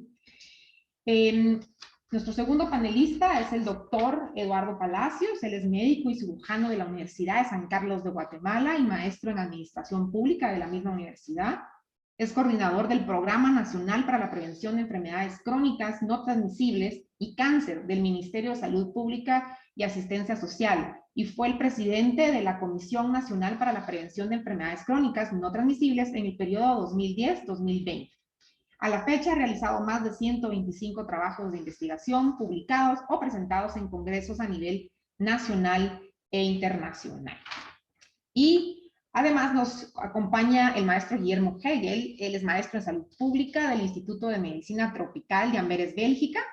Nuestro segundo panelista es el doctor Eduardo Palacios. Él es médico y cirujano de la Universidad de San Carlos de Guatemala y maestro en Administración Pública de la misma universidad. Es coordinador del Programa Nacional para la Prevención de Enfermedades Crónicas No Transmisibles y Cáncer del Ministerio de Salud Pública y Asistencia Social y fue el presidente de la Comisión Nacional para la Prevención de Enfermedades Crónicas No Transmisibles en el periodo 2010-2020. A la fecha ha realizado más de 125 trabajos de investigación publicados o presentados en congresos a nivel nacional e internacional. Y además nos acompaña el maestro Guillermo Hegel. Él es maestro en salud pública del Instituto de Medicina Tropical de Amberes, Bélgica.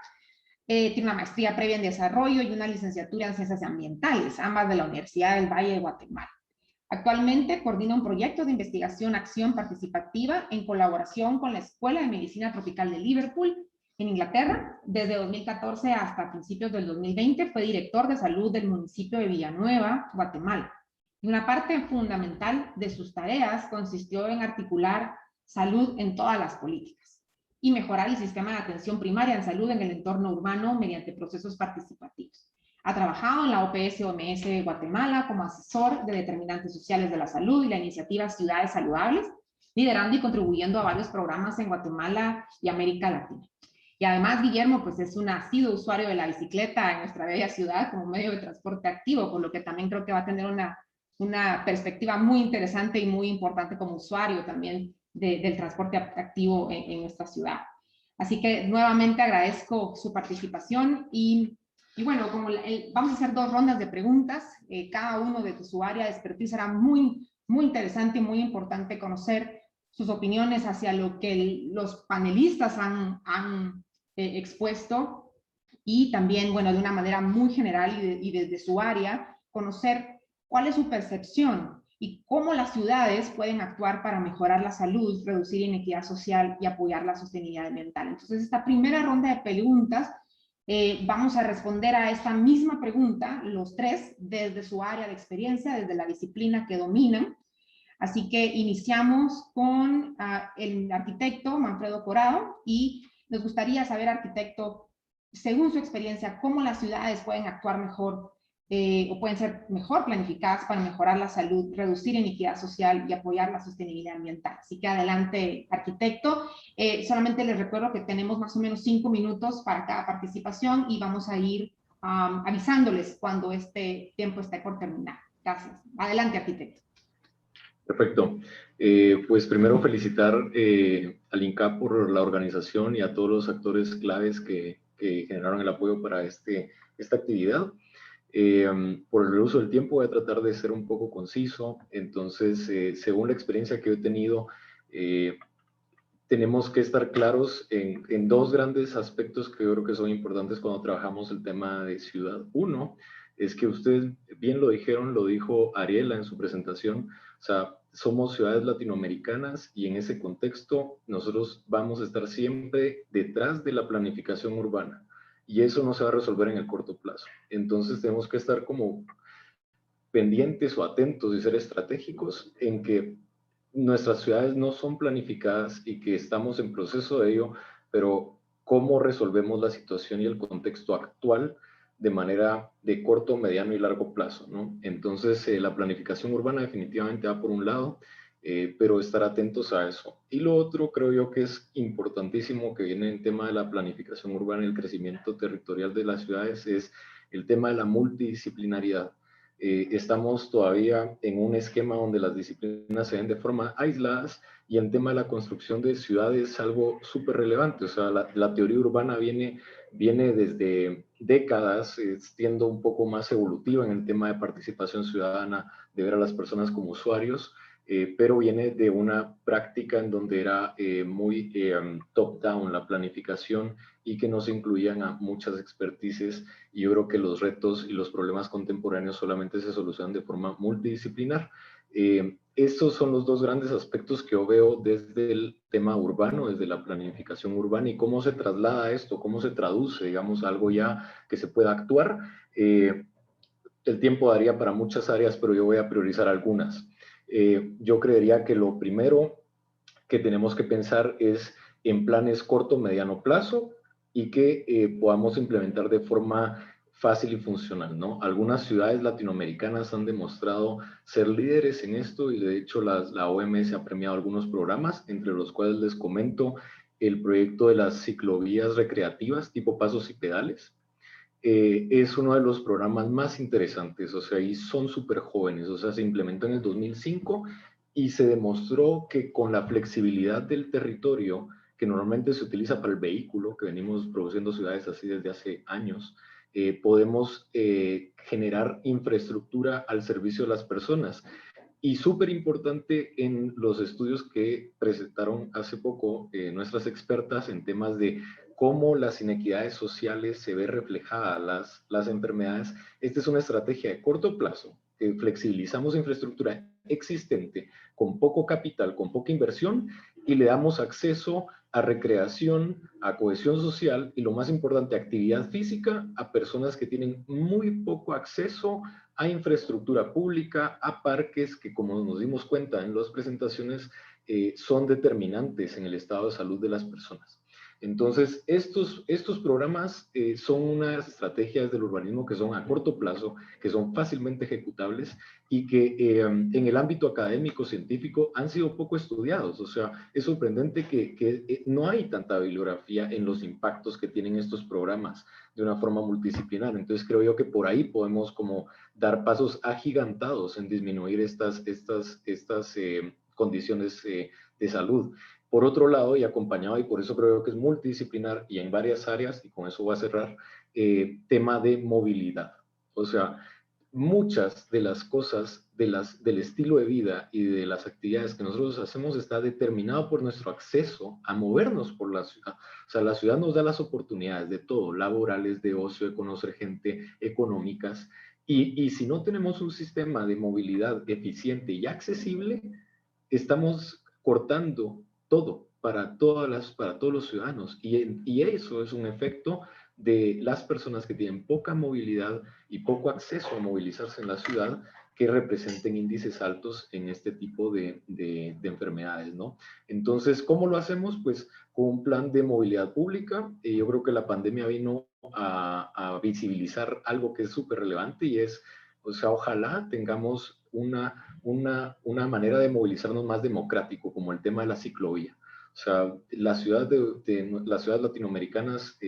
Tiene una maestría previa en desarrollo y una licenciatura en ciencias ambientales, ambas de la Universidad del Valle de Guatemala. Actualmente coordina un proyecto de investigación acción participativa en colaboración con la Escuela de Medicina Tropical de Liverpool, en Inglaterra. Desde 2014 hasta principios del 2020 fue director de salud del municipio de Villanueva, Guatemala. Una parte fundamental de sus tareas consistió en articular salud en todas las políticas y mejorar el sistema de atención primaria en salud en el entorno urbano mediante procesos participativos. Ha trabajado en la OPS-OMS Guatemala como asesor de determinantes sociales de la salud y la iniciativa Ciudades Saludables, liderando y contribuyendo a varios programas en Guatemala y América Latina. Y además, Guillermo, pues es un asiduo usuario de la bicicleta en nuestra bella ciudad como medio de transporte activo, por lo que también creo que va a tener una perspectiva muy interesante y muy importante como usuario también del transporte activo en nuestra ciudad. Así que nuevamente agradezco su participación y bueno, vamos a hacer 2 rondas de preguntas, cada uno de su área de expertise será muy interesante y muy importante conocer sus opiniones hacia lo que los panelistas han expuesto y también, bueno, de una manera muy general y desde su área, conocer cuál es su percepción y cómo las ciudades pueden actuar para mejorar la salud, reducir inequidad social y apoyar la sostenibilidad ambiental. Entonces, esta primera ronda de preguntas, vamos a responder a esta misma pregunta, los 3, desde su área de experiencia, desde la disciplina que dominan. Así que iniciamos con el arquitecto Manfredo Corado y nos gustaría saber, arquitecto, según su experiencia, cómo las ciudades pueden actuar mejor o pueden ser mejor planificadas para mejorar la salud, reducir inequidad social y apoyar la sostenibilidad ambiental. Así que adelante, arquitecto. Solamente les recuerdo que tenemos más o menos 5 minutos para cada participación y vamos a ir avisándoles cuando este tiempo esté por terminar. Gracias. Adelante, arquitecto. Perfecto. Pues primero felicitar al INCAP por la organización y a todos los actores claves que generaron el apoyo para esta actividad. Por el uso del tiempo voy a tratar de ser un poco conciso. Entonces, según la experiencia que he tenido, tenemos que estar claros en 2 grandes aspectos que yo creo que son importantes cuando trabajamos el tema de ciudad. Uno es que ustedes bien lo dijeron, lo dijo Ariela en su presentación, o sea, somos ciudades latinoamericanas y en ese contexto nosotros vamos a estar siempre detrás de la planificación urbana y eso no se va a resolver en el corto plazo. Entonces tenemos que estar como pendientes o atentos y ser estratégicos en que nuestras ciudades no son planificadas y que estamos en proceso de ello, pero cómo resolvemos la situación y el contexto actual de manera de corto, mediano y largo plazo, ¿no? Entonces, la planificación urbana definitivamente va por un lado, pero estar atentos a eso. Y lo otro creo yo que es importantísimo que viene en tema de la planificación urbana y el crecimiento territorial de las ciudades es el tema de la multidisciplinaridad. Estamos todavía en un esquema donde las disciplinas se ven de forma aisladas y el tema de la construcción de ciudades es algo súper relevante. O sea, la teoría urbana viene desde décadas, siendo un poco más evolutiva en el tema de participación ciudadana, de ver a las personas como usuarios, pero viene de una práctica en donde era muy top-down la planificación y que no se incluían a muchas expertices, y yo creo que los retos y los problemas contemporáneos solamente se solucionan de forma multidisciplinar. Estos son los 2 grandes aspectos que yo veo desde el tema urbano, desde la planificación urbana y cómo se traslada esto, cómo se traduce, digamos, algo ya que se pueda actuar. El tiempo daría para muchas áreas, pero yo voy a priorizar algunas. Yo creería que lo primero que tenemos que pensar es en planes corto, mediano plazo y que podamos implementar de forma fácil y funcional, ¿no? Algunas ciudades latinoamericanas han demostrado ser líderes en esto y de hecho la OMS ha premiado algunos programas, entre los cuales les comento el proyecto de las ciclovías recreativas tipo pasos y pedales. Es uno de los programas más interesantes, o sea, y son súper jóvenes, o sea, se implementó en el 2005 y se demostró que con la flexibilidad del territorio, que normalmente se utiliza para el vehículo, que venimos produciendo ciudades así desde hace años, podemos generar infraestructura al servicio de las personas. Y súper importante en los estudios que presentaron hace poco nuestras expertas en temas de cómo las inequidades sociales se ve reflejadas las enfermedades. Esta es una estrategia de corto plazo. Flexibilizamos infraestructura existente con poco capital, con poca inversión y le damos acceso a recreación, a cohesión social y lo más importante, actividad física a personas que tienen muy poco acceso a infraestructura pública, a parques que, como nos dimos cuenta en las presentaciones, son determinantes en el estado de salud de las personas. Entonces, estos programas son unas estrategias del urbanismo que son a corto plazo, que son fácilmente ejecutables y que en el ámbito académico, científico, han sido poco estudiados. O sea, es sorprendente que no hay tanta bibliografía en los impactos que tienen estos programas de una forma multidisciplinar. Entonces, creo yo que por ahí podemos como dar pasos agigantados en disminuir estas condiciones de salud. Por otro lado, y acompañado, y por eso creo que es multidisciplinar y en varias áreas, y con eso voy a cerrar, tema de movilidad. O sea, muchas de las cosas del estilo de vida y de las actividades que nosotros hacemos está determinado por nuestro acceso a movernos por la ciudad. O sea, la ciudad nos da las oportunidades de todo, laborales, de ocio, de conocer gente, económicas, y si no tenemos un sistema de movilidad eficiente y accesible, estamos cortando todo para todos los ciudadanos. Y eso es un efecto de las personas que tienen poca movilidad y poco acceso a movilizarse en la ciudad, que representen índices altos en este tipo de enfermedades, ¿no? Entonces, ¿cómo lo hacemos? Pues con un plan de movilidad pública. Yo creo que la pandemia vino a visibilizar algo que es súper relevante y es, o sea, ojalá tengamos una manera de movilizarnos más democrático, como el tema de la ciclovía. O sea, las ciudades latinoamericanas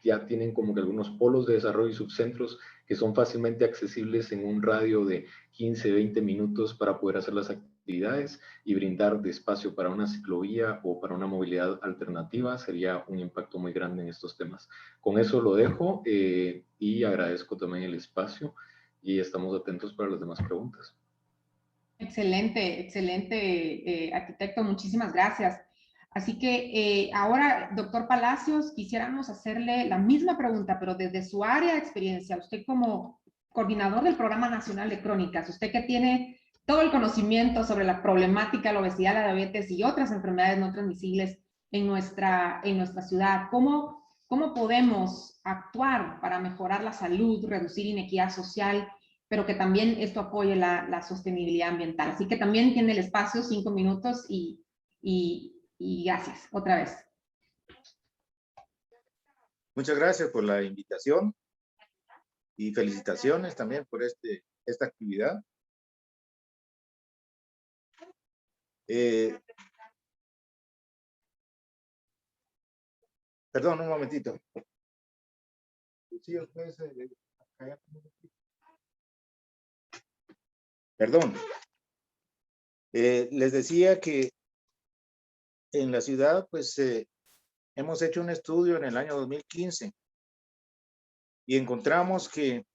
ya tienen como que algunos polos de desarrollo y subcentros que son fácilmente accesibles en un radio de 15, 20 minutos para poder hacer las actividades y brindar de espacio para una ciclovía o para una movilidad alternativa sería un impacto muy grande en estos temas. Con eso lo dejo y agradezco también el espacio y estamos atentos para las demás preguntas. Excelente, excelente, arquitecto, muchísimas gracias. Así que ahora, doctor Palacios, quisiéramos hacerle la misma pregunta, pero desde su área de experiencia, usted como coordinador del Programa Nacional de Crónicas, usted que tiene todo el conocimiento sobre la problemática de la obesidad, la diabetes y otras enfermedades no transmisibles en nuestra ciudad, ¿cómo podemos actuar para mejorar la salud, reducir inequidad social, pero que también esto apoye la sostenibilidad ambiental? Así que también tiene el espacio, 5 minutos y gracias, otra vez. Muchas gracias por la invitación y felicitaciones también por esta actividad. Perdón, un momentito. Perdón. Les decía que en la ciudad, pues, hemos hecho un estudio en el año 2015 y encontramos que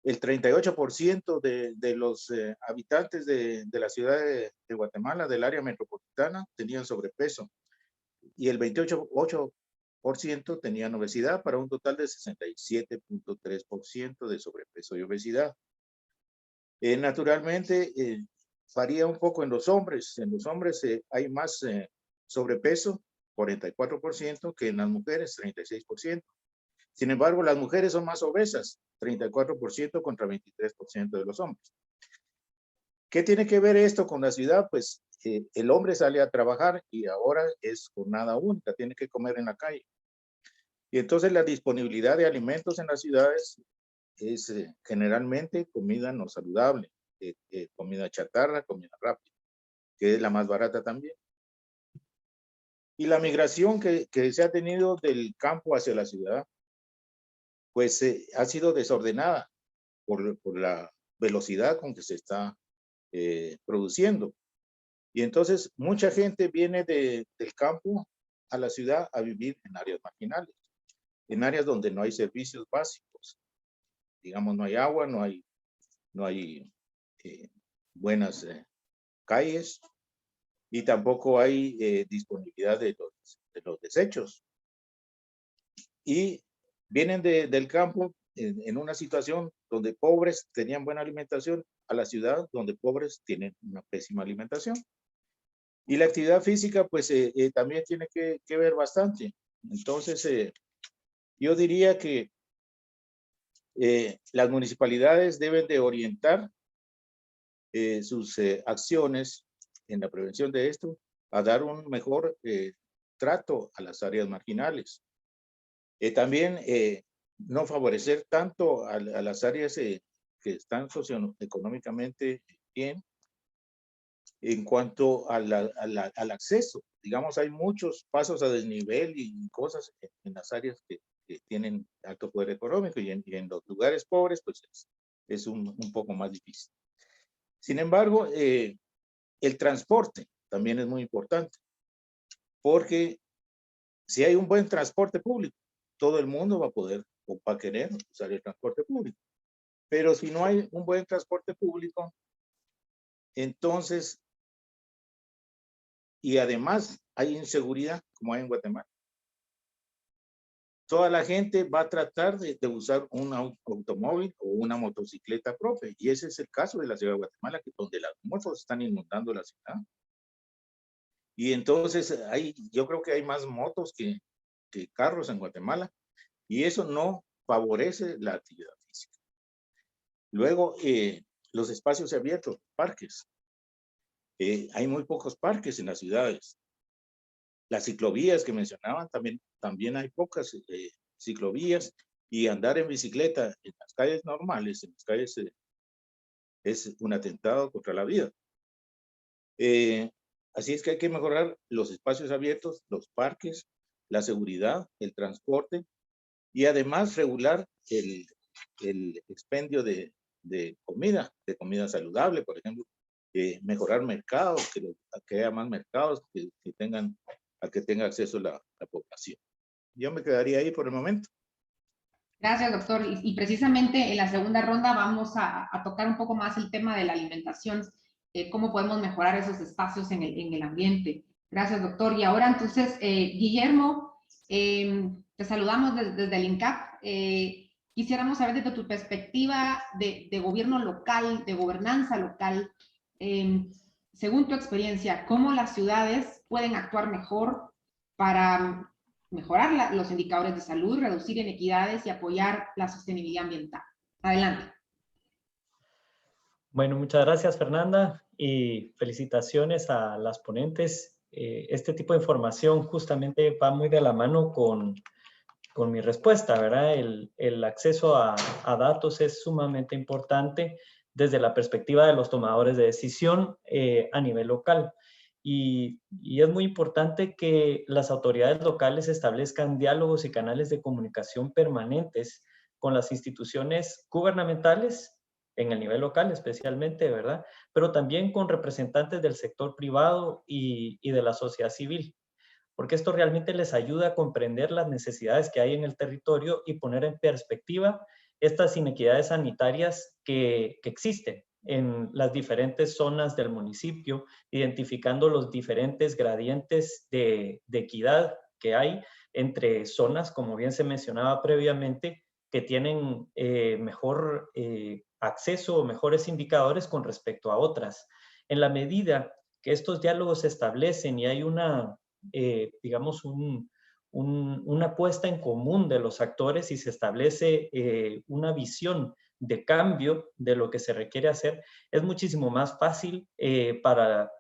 el 38% de los habitantes de la ciudad de Guatemala, del área metropolitana, tenían sobrepeso y el 28% tenían obesidad, para un total de 67.3% de sobrepeso y obesidad. Naturalmente, varía un poco en los hombres. En los hombres hay más sobrepeso, 44%, que en las mujeres, 36%. Sin embargo, las mujeres son más obesas, 34% contra 23% de los hombres. ¿Qué tiene que ver esto con la ciudad? Pues el hombre sale a trabajar y ahora es jornada única, tiene que comer en la calle. Y entonces la disponibilidad de alimentos en las ciudades es generalmente comida no saludable, comida chatarra, comida rápida, que es la más barata también. Y la migración que se ha tenido del campo hacia la ciudad, pues ha sido desordenada por la velocidad con que se está produciendo. Y entonces mucha gente viene del campo a la ciudad a vivir en áreas marginales, en áreas donde no hay servicios básicos. Digamos, no hay agua, no hay buenas calles y tampoco hay disponibilidad de los desechos. Y vienen del campo en una situación donde pobres tenían buena alimentación a la ciudad donde pobres tienen una pésima alimentación. Y la actividad física, pues también tiene que ver bastante. Entonces, yo diría que las municipalidades deben de orientar sus acciones en la prevención de esto a dar un mejor trato a las áreas marginales. También no favorecer tanto a las áreas que están socioeconómicamente bien en cuanto al acceso. Digamos, hay muchos pasos a desnivel y cosas en las áreas que tienen alto poder económico y en los lugares pobres, pues es un poco más difícil. Sin embargo, el transporte también es muy importante, porque si hay un buen transporte público, todo el mundo va a poder o va a querer usar el transporte público. Pero si no hay un buen transporte público, entonces, y además hay inseguridad, como hay en Guatemala, toda la gente va a tratar de usar un automóvil o una motocicleta propia. Y ese es el caso de la ciudad de Guatemala, que donde las motos están inundando la ciudad. Y entonces yo creo que hay más motos que carros en Guatemala, y eso no favorece la actividad física. Luego, los espacios abiertos, parques. Hay muy pocos parques en las ciudades. Las ciclovías que mencionaban, también hay pocas ciclovías, y andar en bicicleta en las calles normales, en las calles, es un atentado contra la vida. Así es que hay que mejorar los espacios abiertos, los parques, la seguridad, el transporte, y además regular el expendio de comida saludable, por ejemplo, mejorar mercados, que haya más mercados que tenga acceso la población. Yo me quedaría ahí por el momento. Gracias, doctor. Y precisamente en la segunda ronda vamos a tocar un poco más el tema de la alimentación, cómo podemos mejorar esos espacios en el ambiente. Gracias, doctor. Y ahora entonces, Guillermo, te saludamos desde el INCAP. Quisiéramos saber desde tu perspectiva de gobierno local, de gobernanza local, según tu experiencia, ¿cómo las ciudades pueden actuar mejor para mejorar los indicadores de salud, reducir inequidades y apoyar la sostenibilidad ambiental? Adelante. Bueno, muchas gracias, Fernanda, y felicitaciones a las ponentes. Este tipo de información justamente va muy de la mano con mi respuesta, ¿verdad? El acceso a datos es sumamente importante desde la perspectiva de los tomadores de decisión a nivel local. Y es muy importante que las autoridades locales establezcan diálogos y canales de comunicación permanentes con las instituciones gubernamentales en el nivel local especialmente, ¿verdad? Pero también con representantes del sector privado y de la sociedad civil, porque esto realmente les ayuda a comprender las necesidades que hay en el territorio y poner en perspectiva estas inequidades sanitarias que existen en las diferentes zonas del municipio, identificando los diferentes gradientes de equidad que hay entre zonas, como bien se mencionaba previamente, que tienen mejor acceso o mejores indicadores con respecto a otras. En la medida que estos diálogos se establecen y hay una, digamos, una puesta en común de los actores y se establece una visión de cambio de lo que se requiere hacer, es muchísimo más fácil para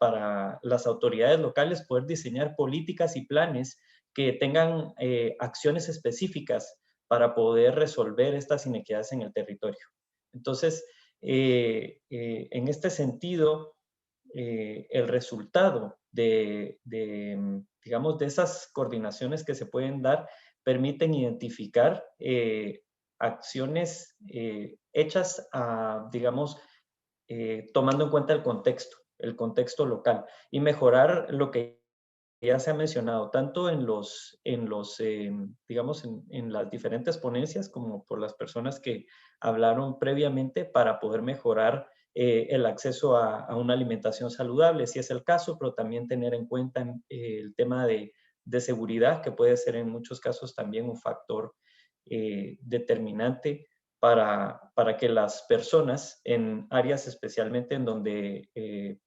las autoridades locales poder diseñar políticas y planes que tengan acciones específicas para poder resolver estas inequidades en el territorio. Entonces, en este sentido, el resultado digamos, de esas coordinaciones que se pueden dar permiten identificar acciones hechas, digamos, tomando en cuenta el contexto local y mejorar lo que ya se ha mencionado, tanto digamos, en las diferentes ponencias como por las personas que hablaron previamente para poder mejorar el acceso a una alimentación saludable, si es el caso, pero también tener en cuenta el tema de seguridad, que puede ser en muchos casos también un factor determinante para que las personas en áreas especialmente en donde,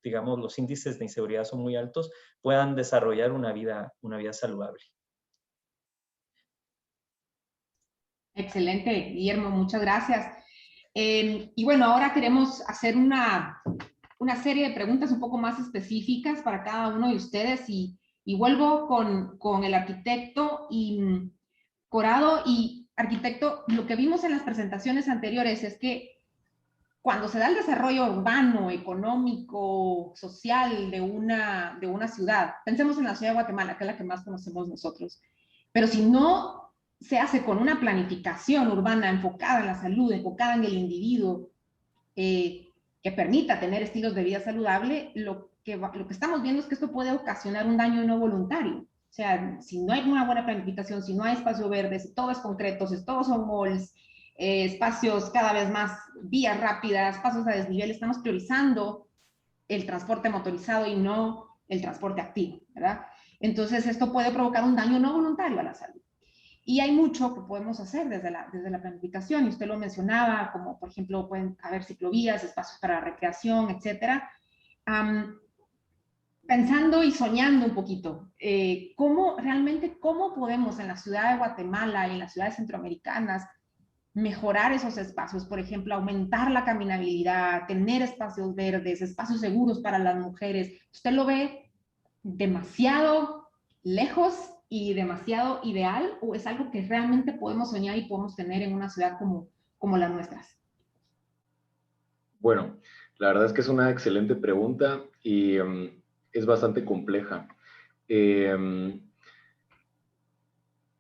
digamos, los índices de inseguridad son muy altos, puedan desarrollar una vida saludable. Excelente, Guillermo, muchas gracias. Y bueno, ahora queremos hacer una serie de preguntas un poco más específicas para cada uno de ustedes y vuelvo con el arquitecto y Corrado. Y arquitecto, lo que vimos en las presentaciones anteriores es que cuando se da el desarrollo urbano, económico, social de una ciudad, pensemos en la ciudad de Guatemala, que es la que más conocemos nosotros, pero si no se hace con una planificación urbana enfocada en la salud, enfocada en el individuo, que permita tener estilos de vida saludable, lo que estamos viendo es que esto puede ocasionar un daño no voluntario. O sea, si no hay una buena planificación, si no hay espacio verde, si todo es concreto, si todos son malls, espacios cada vez más, vías rápidas, pasos a desnivel, estamos priorizando el transporte motorizado y no el transporte activo, ¿verdad? Entonces, esto puede provocar un daño no voluntario a la salud. Y hay mucho que podemos hacer desde la planificación, y usted lo mencionaba, como por ejemplo pueden haber ciclovías, espacios para recreación, etcétera. Pensando y soñando un poquito, ¿cómo podemos en la ciudad de Guatemala y en las ciudades centroamericanas mejorar esos espacios? Por ejemplo, aumentar la caminabilidad, tener espacios verdes, espacios seguros para las mujeres. ¿Usted lo ve demasiado lejos y demasiado ideal, o es algo que realmente podemos soñar y podemos tener en una ciudad como las nuestras? Bueno, la verdad es que es una excelente pregunta y es bastante compleja.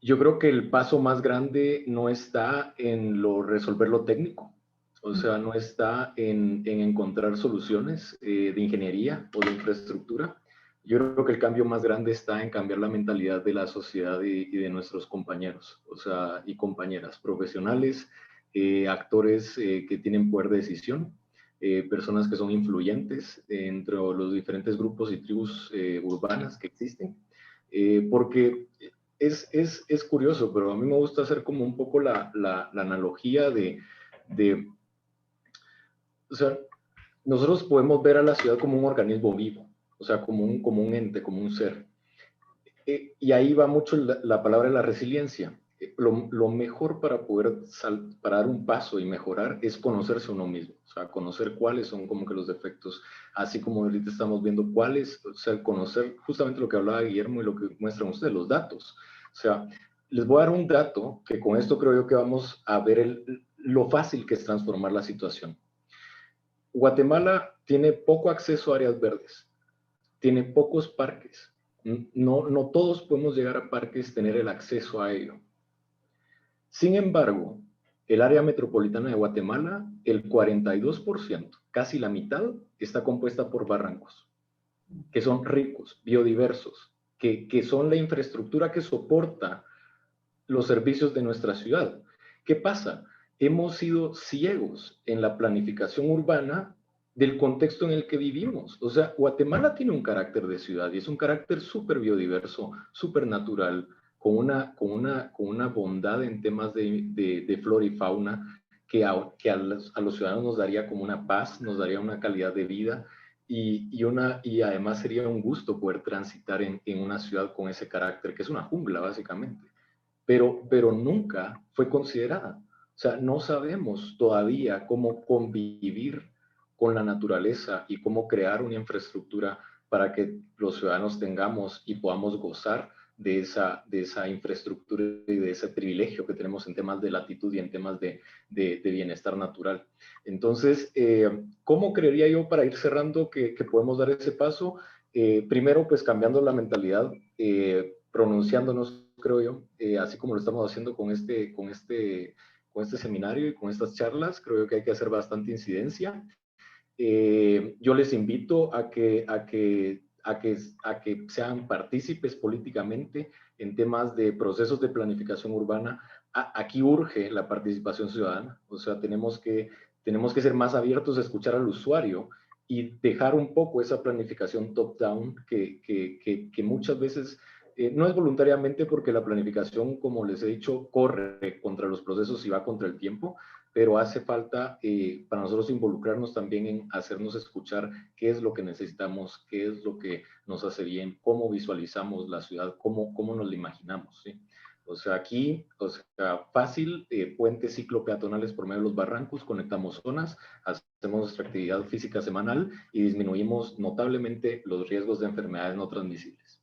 Yo creo que el paso más grande no está en resolver lo técnico, o sea, no está en encontrar soluciones de ingeniería o de infraestructura. Yo creo que el cambio más grande está en cambiar la mentalidad de la sociedad y de nuestros compañeros, o sea, y compañeras profesionales, actores que tienen poder de decisión, personas que son influyentes entre los diferentes grupos y tribus urbanas que existen, porque es curioso, pero a mí me gusta hacer como un poco la analogía de, o sea, nosotros podemos ver a la ciudad como un organismo vivo, o sea, como un ente, como un ser. Y ahí va mucho la palabra de la resiliencia. Lo mejor para poder para dar un paso y mejorar es conocerse uno mismo, o sea, conocer cuáles son como que los defectos, así como ahorita estamos viendo cuáles, o sea, conocer justamente lo que hablaba Guillermo y lo que muestran ustedes, los datos. O sea, les voy a dar un dato que con esto creo yo que vamos a ver lo fácil que es transformar la situación. Guatemala tiene poco acceso a áreas verdes, tiene pocos parques. No todos podemos llegar a parques, tener el acceso a ello. Sin embargo, el área metropolitana de Guatemala, el 42%, casi la mitad, está compuesta por barrancos, que son ricos, biodiversos, que son la infraestructura que soporta los servicios de nuestra ciudad. ¿Qué pasa? Hemos sido ciegos en la planificación urbana del contexto en el que vivimos. O sea, Guatemala tiene un carácter de ciudad y es un carácter súper biodiverso, súper natural, con una bondad en temas de flora y fauna que a los ciudadanos nos daría como una paz, nos daría una calidad de vida y además sería un gusto poder transitar en una ciudad con ese carácter, que es una jungla básicamente, pero nunca fue considerada. O sea, no sabemos todavía cómo convivir con la naturaleza y cómo crear una infraestructura para que los ciudadanos tengamos y podamos gozar de esa infraestructura y de ese privilegio que tenemos en temas de latitud y en temas de bienestar natural. Entonces, ¿cómo creería yo, para ir cerrando, que podemos dar ese paso? Primero, pues cambiando la mentalidad, pronunciándonos, creo yo, así como lo estamos haciendo con este seminario y con estas charlas. Creo yo que hay que hacer bastante incidencia. Yo les invito a que sean partícipes políticamente en temas de procesos de planificación urbana. Aquí urge la participación ciudadana, o sea, tenemos que ser más abiertos a escuchar al usuario y dejar un poco esa planificación top-down que muchas veces no es voluntariamente, porque la planificación, como les he dicho, corre contra los procesos y va contra el tiempo, pero hace falta para nosotros involucrarnos también en hacernos escuchar qué es lo que necesitamos, qué es lo que nos hace bien, cómo visualizamos la ciudad, cómo nos la imaginamos, ¿sí? O sea, aquí, o sea, fácil, puentes ciclopeatonales por medio de los barrancos, conectamos zonas, hacemos nuestra actividad física semanal y disminuimos notablemente los riesgos de enfermedades no transmisibles.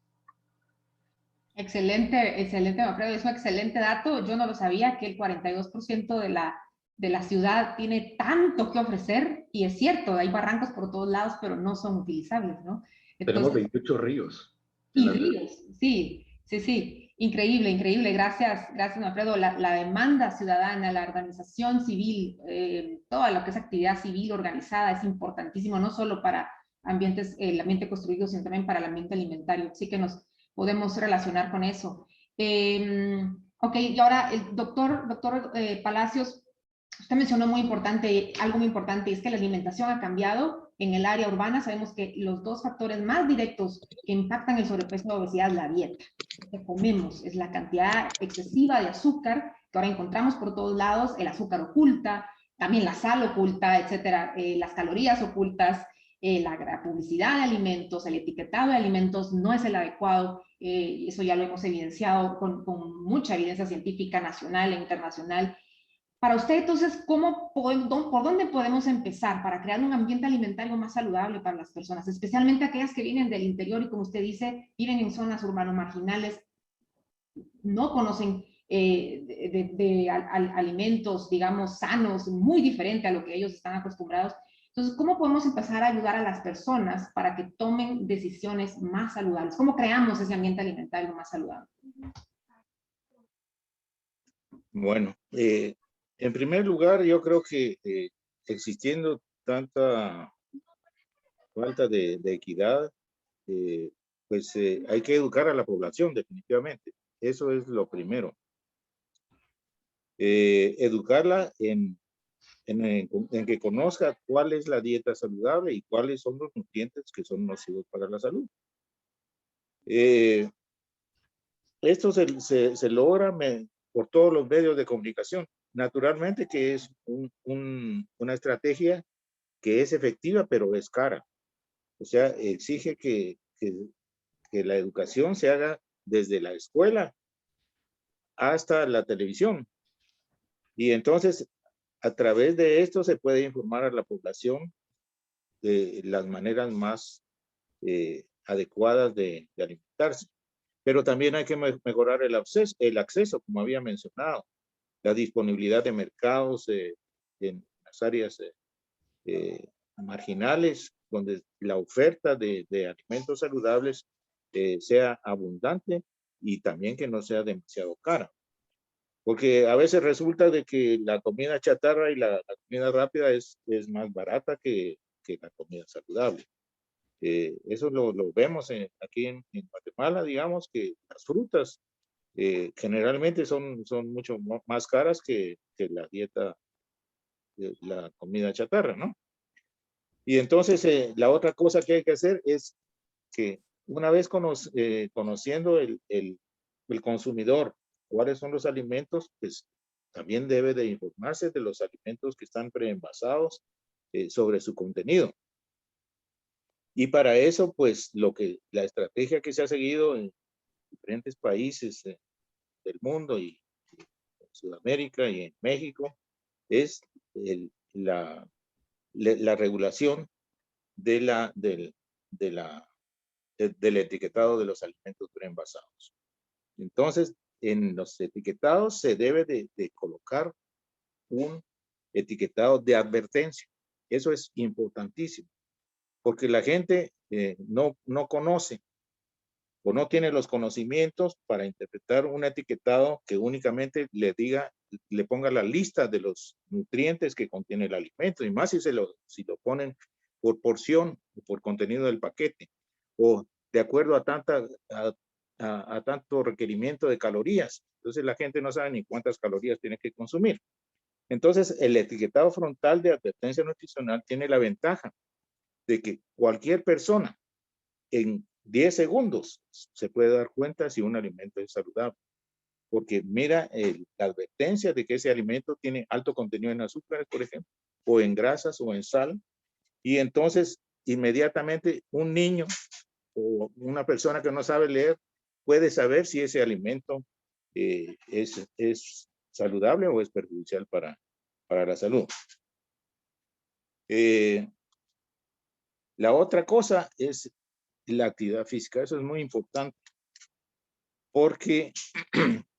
Excelente, excelente, Manfredo. Es un excelente dato. Yo no lo sabía, que el 42% de la ciudad tiene tanto que ofrecer, y es cierto, hay barrancos por todos lados, pero no son utilizables, ¿no? Tenemos Entonces, 28 ríos. y ríos, sí, sí, sí. Increíble, increíble. Gracias, gracias, Manfredo. La demanda ciudadana, la organización civil, toda lo que es actividad civil organizada es importantísimo, no solo para ambientes, el ambiente construido, sino también para el ambiente alimentario. Así que nos podemos relacionar con eso. Ok, y ahora el doctor Palacios, usted mencionó algo muy importante, y es que la alimentación ha cambiado en el área urbana. Sabemos que los dos factores más directos que impactan el sobrepeso y la obesidad es la dieta. Lo que comemos es la cantidad excesiva de azúcar que ahora encontramos por todos lados, el azúcar oculta, también la sal oculta, etcétera, las calorías ocultas, la publicidad de alimentos, el etiquetado de alimentos no es el adecuado. Eso ya lo hemos evidenciado con mucha evidencia científica nacional e internacional. Para usted, entonces, ¿por dónde podemos empezar para crear un ambiente alimentario más saludable para las personas, especialmente aquellas que vienen del interior y, como usted dice, viven en zonas urbano-marginales, no conocen alimentos, digamos, sanos, muy diferente a lo que ellos están acostumbrados? Entonces, ¿cómo podemos empezar a ayudar a las personas para que tomen decisiones más saludables? ¿Cómo creamos ese ambiente alimentario más saludable? Bueno, en primer lugar, yo creo que existiendo tanta falta de equidad, pues hay que educar a la población, definitivamente. Eso es lo primero. Educarla en que conozca cuál es la dieta saludable y cuáles son los nutrientes que son nocivos para la salud. Esto se logra por todos los medios de comunicación. Naturalmente que es una estrategia que es efectiva, pero es cara. O sea, exige que la educación se haga desde la escuela hasta la televisión. Y entonces, a través de esto se puede informar a la población de las maneras más adecuadas de alimentarse. Pero también hay que mejorar el acceso, como había mencionado, la disponibilidad de mercados en las áreas marginales, donde la oferta de alimentos saludables sea abundante y también que no sea demasiado cara. Porque a veces resulta de que la comida chatarra y la comida rápida es más barata que la comida saludable. Eso lo vemos aquí en Guatemala, digamos que las frutas generalmente son mucho más caras que la dieta, la comida chatarra, ¿no? Y entonces la otra cosa que hay que hacer es que una vez conociendo el consumidor cuáles son los alimentos, pues también debe de informarse de los alimentos que están preenvasados sobre su contenido. Y para eso, pues la estrategia que se ha seguido en diferentes países del mundo y en Sudamérica y en México es la regulación del etiquetado de los alimentos preenvasados. Entonces, en los etiquetados se debe de colocar un etiquetado de advertencia. Eso es importantísimo, porque la gente no conoce o no tiene los conocimientos para interpretar un etiquetado que únicamente le ponga la lista de los nutrientes que contiene el alimento, y más si lo ponen por porción o por contenido del paquete, o de acuerdo a tanto requerimiento de calorías. Entonces la gente no sabe ni cuántas calorías tiene que consumir. Entonces el etiquetado frontal de advertencia nutricional tiene la ventaja de que cualquier persona en 10 segundos se puede dar cuenta si un alimento es saludable. porque mira la advertencia de que ese alimento tiene alto contenido en azúcares, por ejemplo, o en grasas o en sal, y entonces inmediatamente un niño o una persona que no sabe leer puede saber si ese alimento es saludable o es perjudicial para la salud. La otra cosa es la actividad física. Eso es muy importante porque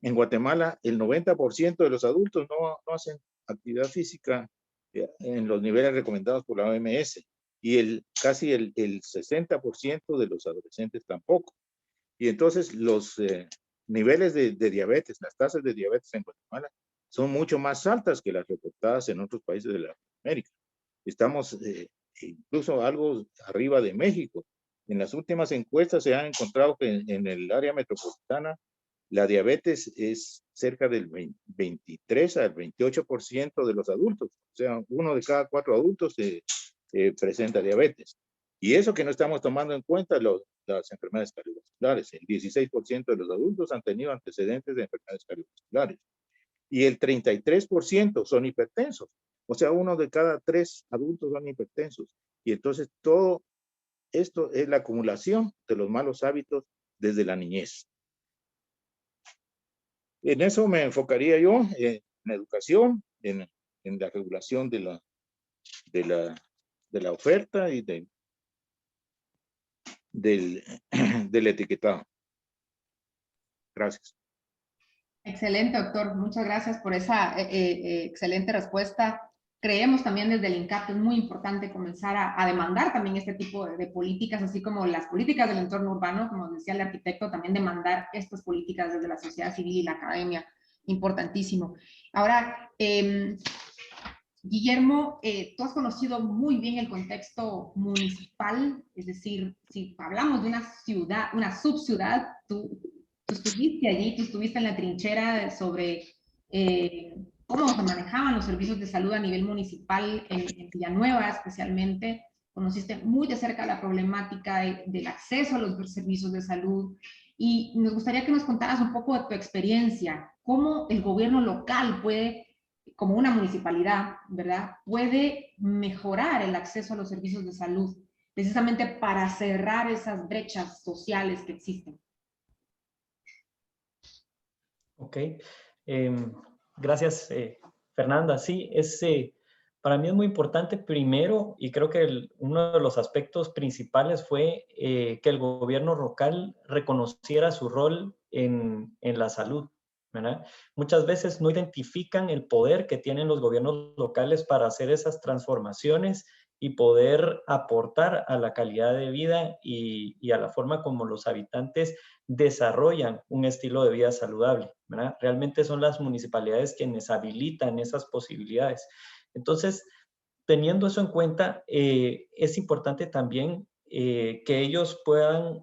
en Guatemala el 90% de los adultos no hacen actividad física en los niveles recomendados por la OMS y casi el 60% de los adolescentes tampoco. Y entonces los niveles de diabetes, las tasas de diabetes en Guatemala son mucho más altas que las reportadas en otros países de Latinoamérica. Estamos incluso algo arriba de México. En las últimas encuestas se han encontrado que en el área metropolitana la diabetes es cerca del 23 al 28% de los adultos. O sea, 1 de cada 4 adultos presenta diabetes. Y eso que no estamos tomando en cuenta las enfermedades cardiovasculares. El 16% de los adultos han tenido antecedentes de enfermedades cardiovasculares. Y el 33% son hipertensos. O sea, 1 de cada 3 adultos son hipertensos. Y entonces todo esto es la acumulación de los malos hábitos desde la niñez. En eso me enfocaría yo, en la educación, en la regulación de la oferta y del etiquetado. Gracias. Excelente, doctor. Muchas gracias por esa excelente respuesta. Creemos también desde el INCAP que es muy importante comenzar a demandar también este tipo de políticas, así como las políticas del entorno urbano, como decía el arquitecto, también demandar estas políticas desde la sociedad civil y la academia. Importantísimo. Ahora, Guillermo, tú has conocido muy bien el contexto municipal, es decir, si hablamos de una ciudad, una subciudad, tú estuviste allí, tú estuviste en la trinchera sobre cómo se manejaban los servicios de salud a nivel municipal en Villanueva especialmente, conociste muy de cerca la problemática del acceso a los servicios de salud y nos gustaría que nos contaras un poco de tu experiencia, cómo el gobierno local puede, como una municipalidad, ¿verdad?, puede mejorar el acceso a los servicios de salud, precisamente para cerrar esas brechas sociales que existen. Ok, gracias Fernanda. Sí, para mí es muy importante primero, y creo que uno de los aspectos principales fue que el gobierno local reconociera su rol en la salud, ¿verdad? Muchas veces no identifican el poder que tienen los gobiernos locales para hacer esas transformaciones y poder aportar a la calidad de vida y a la forma como los habitantes desarrollan un estilo de vida saludable, ¿verdad? Realmente son las municipalidades quienes habilitan esas posibilidades. Entonces, teniendo eso en cuenta, es importante también que ellos puedan,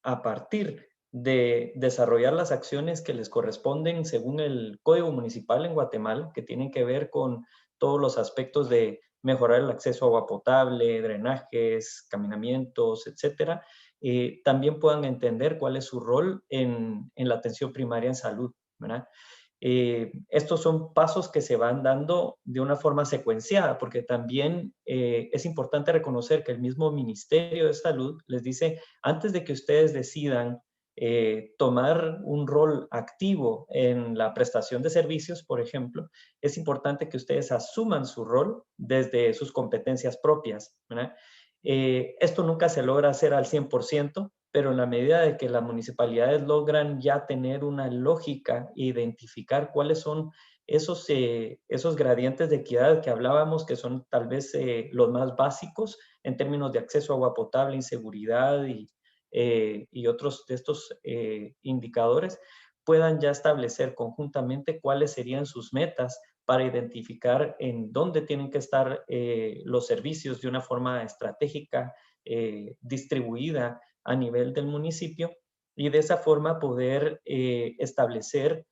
a partir de desarrollar las acciones que les corresponden según el Código Municipal en Guatemala, que tienen que ver con todos los aspectos de mejorar el acceso a agua potable, drenajes, caminamientos, etcétera, también puedan entender cuál es su rol en la atención primaria en salud, ¿verdad? Estos son pasos que se van dando de una forma secuenciada, porque también es importante reconocer que el mismo Ministerio de Salud les dice, antes de que ustedes decidan tomar un rol activo en la prestación de servicios, por ejemplo, es importante que ustedes asuman su rol desde sus competencias propias, ¿verdad? Esto nunca se logra hacer al 100%, pero en la medida de que las municipalidades logran ya tener una lógica e identificar cuáles son esos gradientes de equidad que hablábamos, que son tal vez los más básicos en términos de acceso a agua potable, inseguridad y otros de estos indicadores, puedan ya establecer conjuntamente cuáles serían sus metas para identificar en dónde tienen que estar los servicios de una forma estratégica, distribuida a nivel del municipio, y de esa forma poder establecer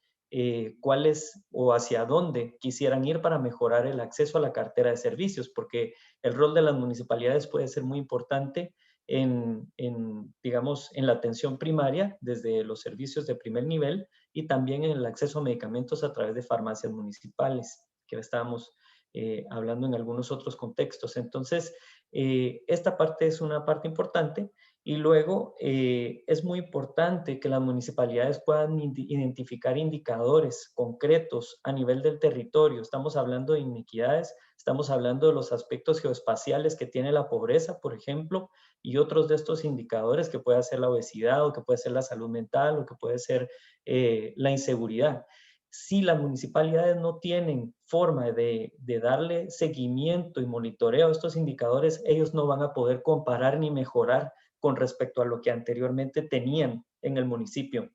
cuáles o hacia dónde quisieran ir para mejorar el acceso a la cartera de servicios, porque el rol de las municipalidades puede ser muy importante digamos, en la atención primaria, desde los servicios de primer nivel, y también en el acceso a medicamentos a través de farmacias municipales, que estábamos hablando en algunos otros contextos. Entonces, esta parte es una parte importante. Y luego es muy importante que las municipalidades puedan identificar indicadores concretos a nivel del territorio. Estamos hablando de inequidades, estamos hablando de los aspectos geoespaciales que tiene la pobreza, por ejemplo, y otros de estos indicadores que puede ser la obesidad, o que puede ser la salud mental, o que puede ser la inseguridad. Si las municipalidades no tienen forma de darle seguimiento y monitoreo a estos indicadores, ellos no van a poder comparar ni mejorar con respecto a lo que anteriormente tenían en el municipio.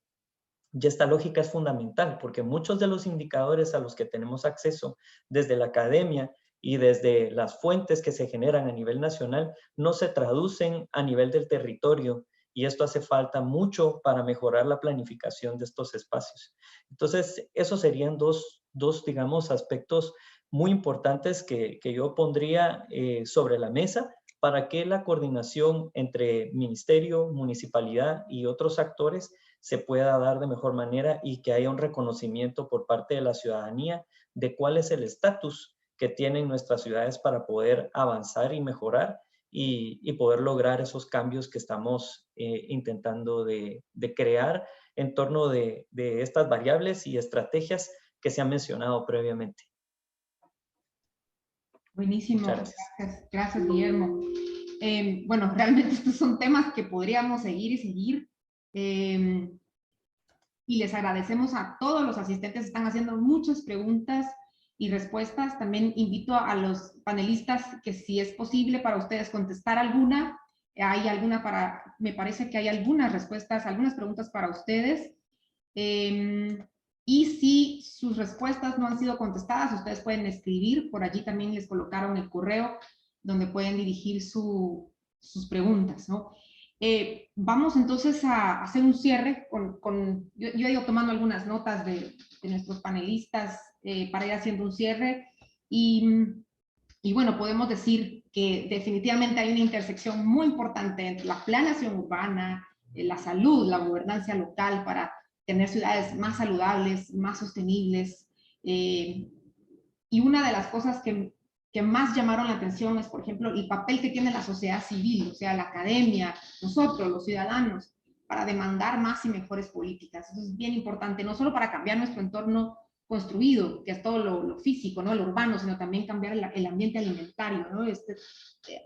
Y esta lógica es fundamental porque muchos de los indicadores a los que tenemos acceso desde la academia y desde las fuentes que se generan a nivel nacional no se traducen a nivel del territorio, y esto hace falta mucho para mejorar la planificación de estos espacios. Entonces, esos serían dos digamos, aspectos muy importantes que yo pondría sobre la mesa para que la coordinación entre ministerio, municipalidad y otros actores se pueda dar de mejor manera, y que haya un reconocimiento por parte de la ciudadanía de cuál es el estatus que tienen nuestras ciudades para poder avanzar y mejorar y poder lograr esos cambios que estamos intentando de crear en torno de estas variables y estrategias que se han mencionado previamente. Buenísimo, gracias Guillermo. Bueno, realmente estos son temas que podríamos seguir y seguir. Y les agradecemos a todos los asistentes, están haciendo muchas preguntas y respuestas. También invito a los panelistas que si es posible para ustedes contestar alguna. Hay alguna me parece que hay algunas respuestas, algunas preguntas para ustedes. Y si sus respuestas no han sido contestadas, ustedes pueden escribir, por allí también les colocaron el correo donde pueden dirigir sus preguntas, ¿no? Vamos entonces a hacer un cierre yo he ido tomando algunas notas de nuestros panelistas para ir haciendo un cierre, y bueno, podemos decir que definitivamente hay una intersección muy importante entre la planeación urbana, la salud, la gobernanza local para tener ciudades más saludables, más sostenibles. Y una de las cosas que más llamaron la atención es, por ejemplo, el papel que tiene la sociedad civil, o sea, la academia, nosotros, los ciudadanos, para demandar más y mejores políticas. Eso es bien importante, no solo para cambiar nuestro entorno construido, que es todo lo físico, ¿no? Lo urbano, sino también cambiar el ambiente alimentario, ¿no?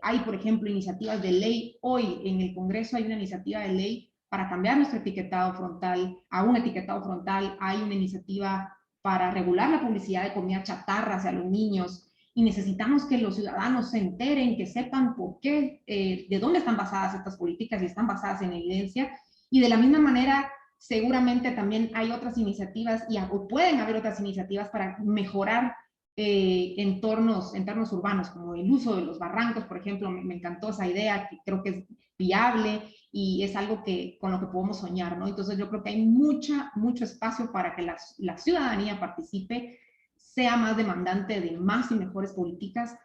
Hay, por ejemplo, iniciativas de ley. Hoy en el Congreso hay una iniciativa de ley para cambiar nuestro etiquetado frontal a un etiquetado frontal. Hay una iniciativa para regular la publicidad de comida chatarra hacia los niños, y necesitamos que los ciudadanos se enteren, que sepan por qué, de dónde están basadas estas políticas, y están basadas en evidencia. Y de la misma manera, seguramente también hay otras iniciativas, o pueden haber otras iniciativas para mejorar entornos urbanos, como el uso de los barrancos, por ejemplo. Me encantó esa idea, que creo que es viable y es algo con lo que podemos soñar, ¿no? Entonces yo creo que hay mucho espacio para que la ciudadanía participe, sea más demandante de más y mejores políticas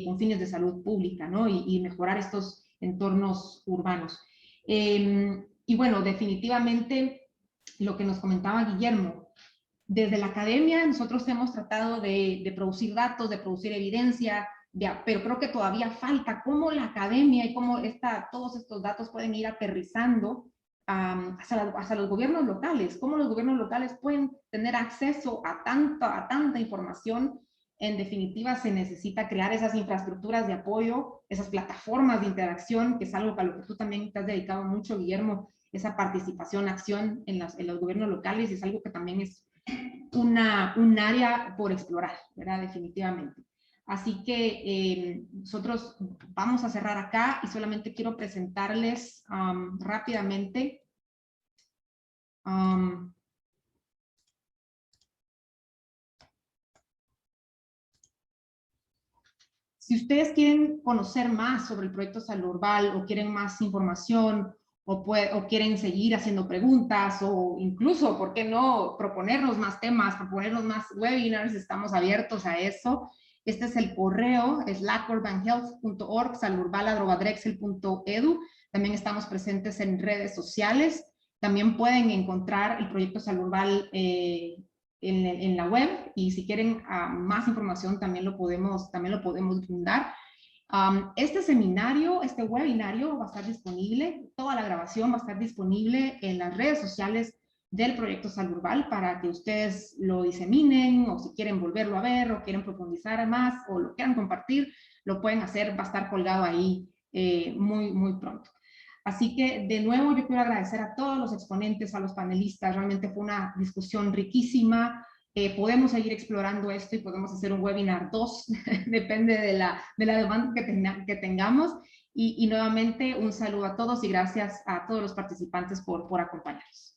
con fines de salud pública, ¿no? Y mejorar estos entornos urbanos. Y bueno, definitivamente lo que nos comentaba Guillermo, desde la academia nosotros hemos tratado de producir datos, de producir evidencia, pero creo que todavía falta cómo la academia y cómo todos estos datos pueden ir aterrizando hacia los gobiernos locales, cómo los gobiernos locales pueden tener acceso a tanta información. En definitiva, se necesita crear esas infraestructuras de apoyo, esas plataformas de interacción, que es algo a lo que tú también te has dedicado mucho, Guillermo, esa participación, acción en los gobiernos locales, y es algo que también es un área por explorar, ¿verdad? Definitivamente. Así que nosotros vamos a cerrar acá, y solamente quiero presentarles rápidamente si ustedes quieren conocer más sobre el proyecto Salud Urbal, o quieren más información, o quieren seguir haciendo preguntas, o incluso, ¿por qué no?, proponernos más temas, proponernos más webinars, estamos abiertos a eso. Este es el correo, es lacurbanhealth.org, salurbaladrogadrexel.edu. También estamos presentes en redes sociales. También pueden encontrar el proyecto Salurbal en la web, y si quieren más información también lo podemos brindar. Este seminario, este webinario va a estar disponible, toda la grabación va a estar disponible en las redes sociales del proyecto Salurbal para que ustedes lo diseminen, o si quieren volverlo a ver, o quieren profundizar más, o lo quieran compartir, lo pueden hacer, va a estar colgado ahí muy pronto. Así que, de nuevo, yo quiero agradecer a todos los exponentes, a los panelistas. Realmente fue una discusión riquísima. Podemos seguir explorando esto y podemos hacer un webinar 2, depende de la demanda que tengamos. Y nuevamente, un saludo a todos y gracias a todos los participantes por acompañarnos.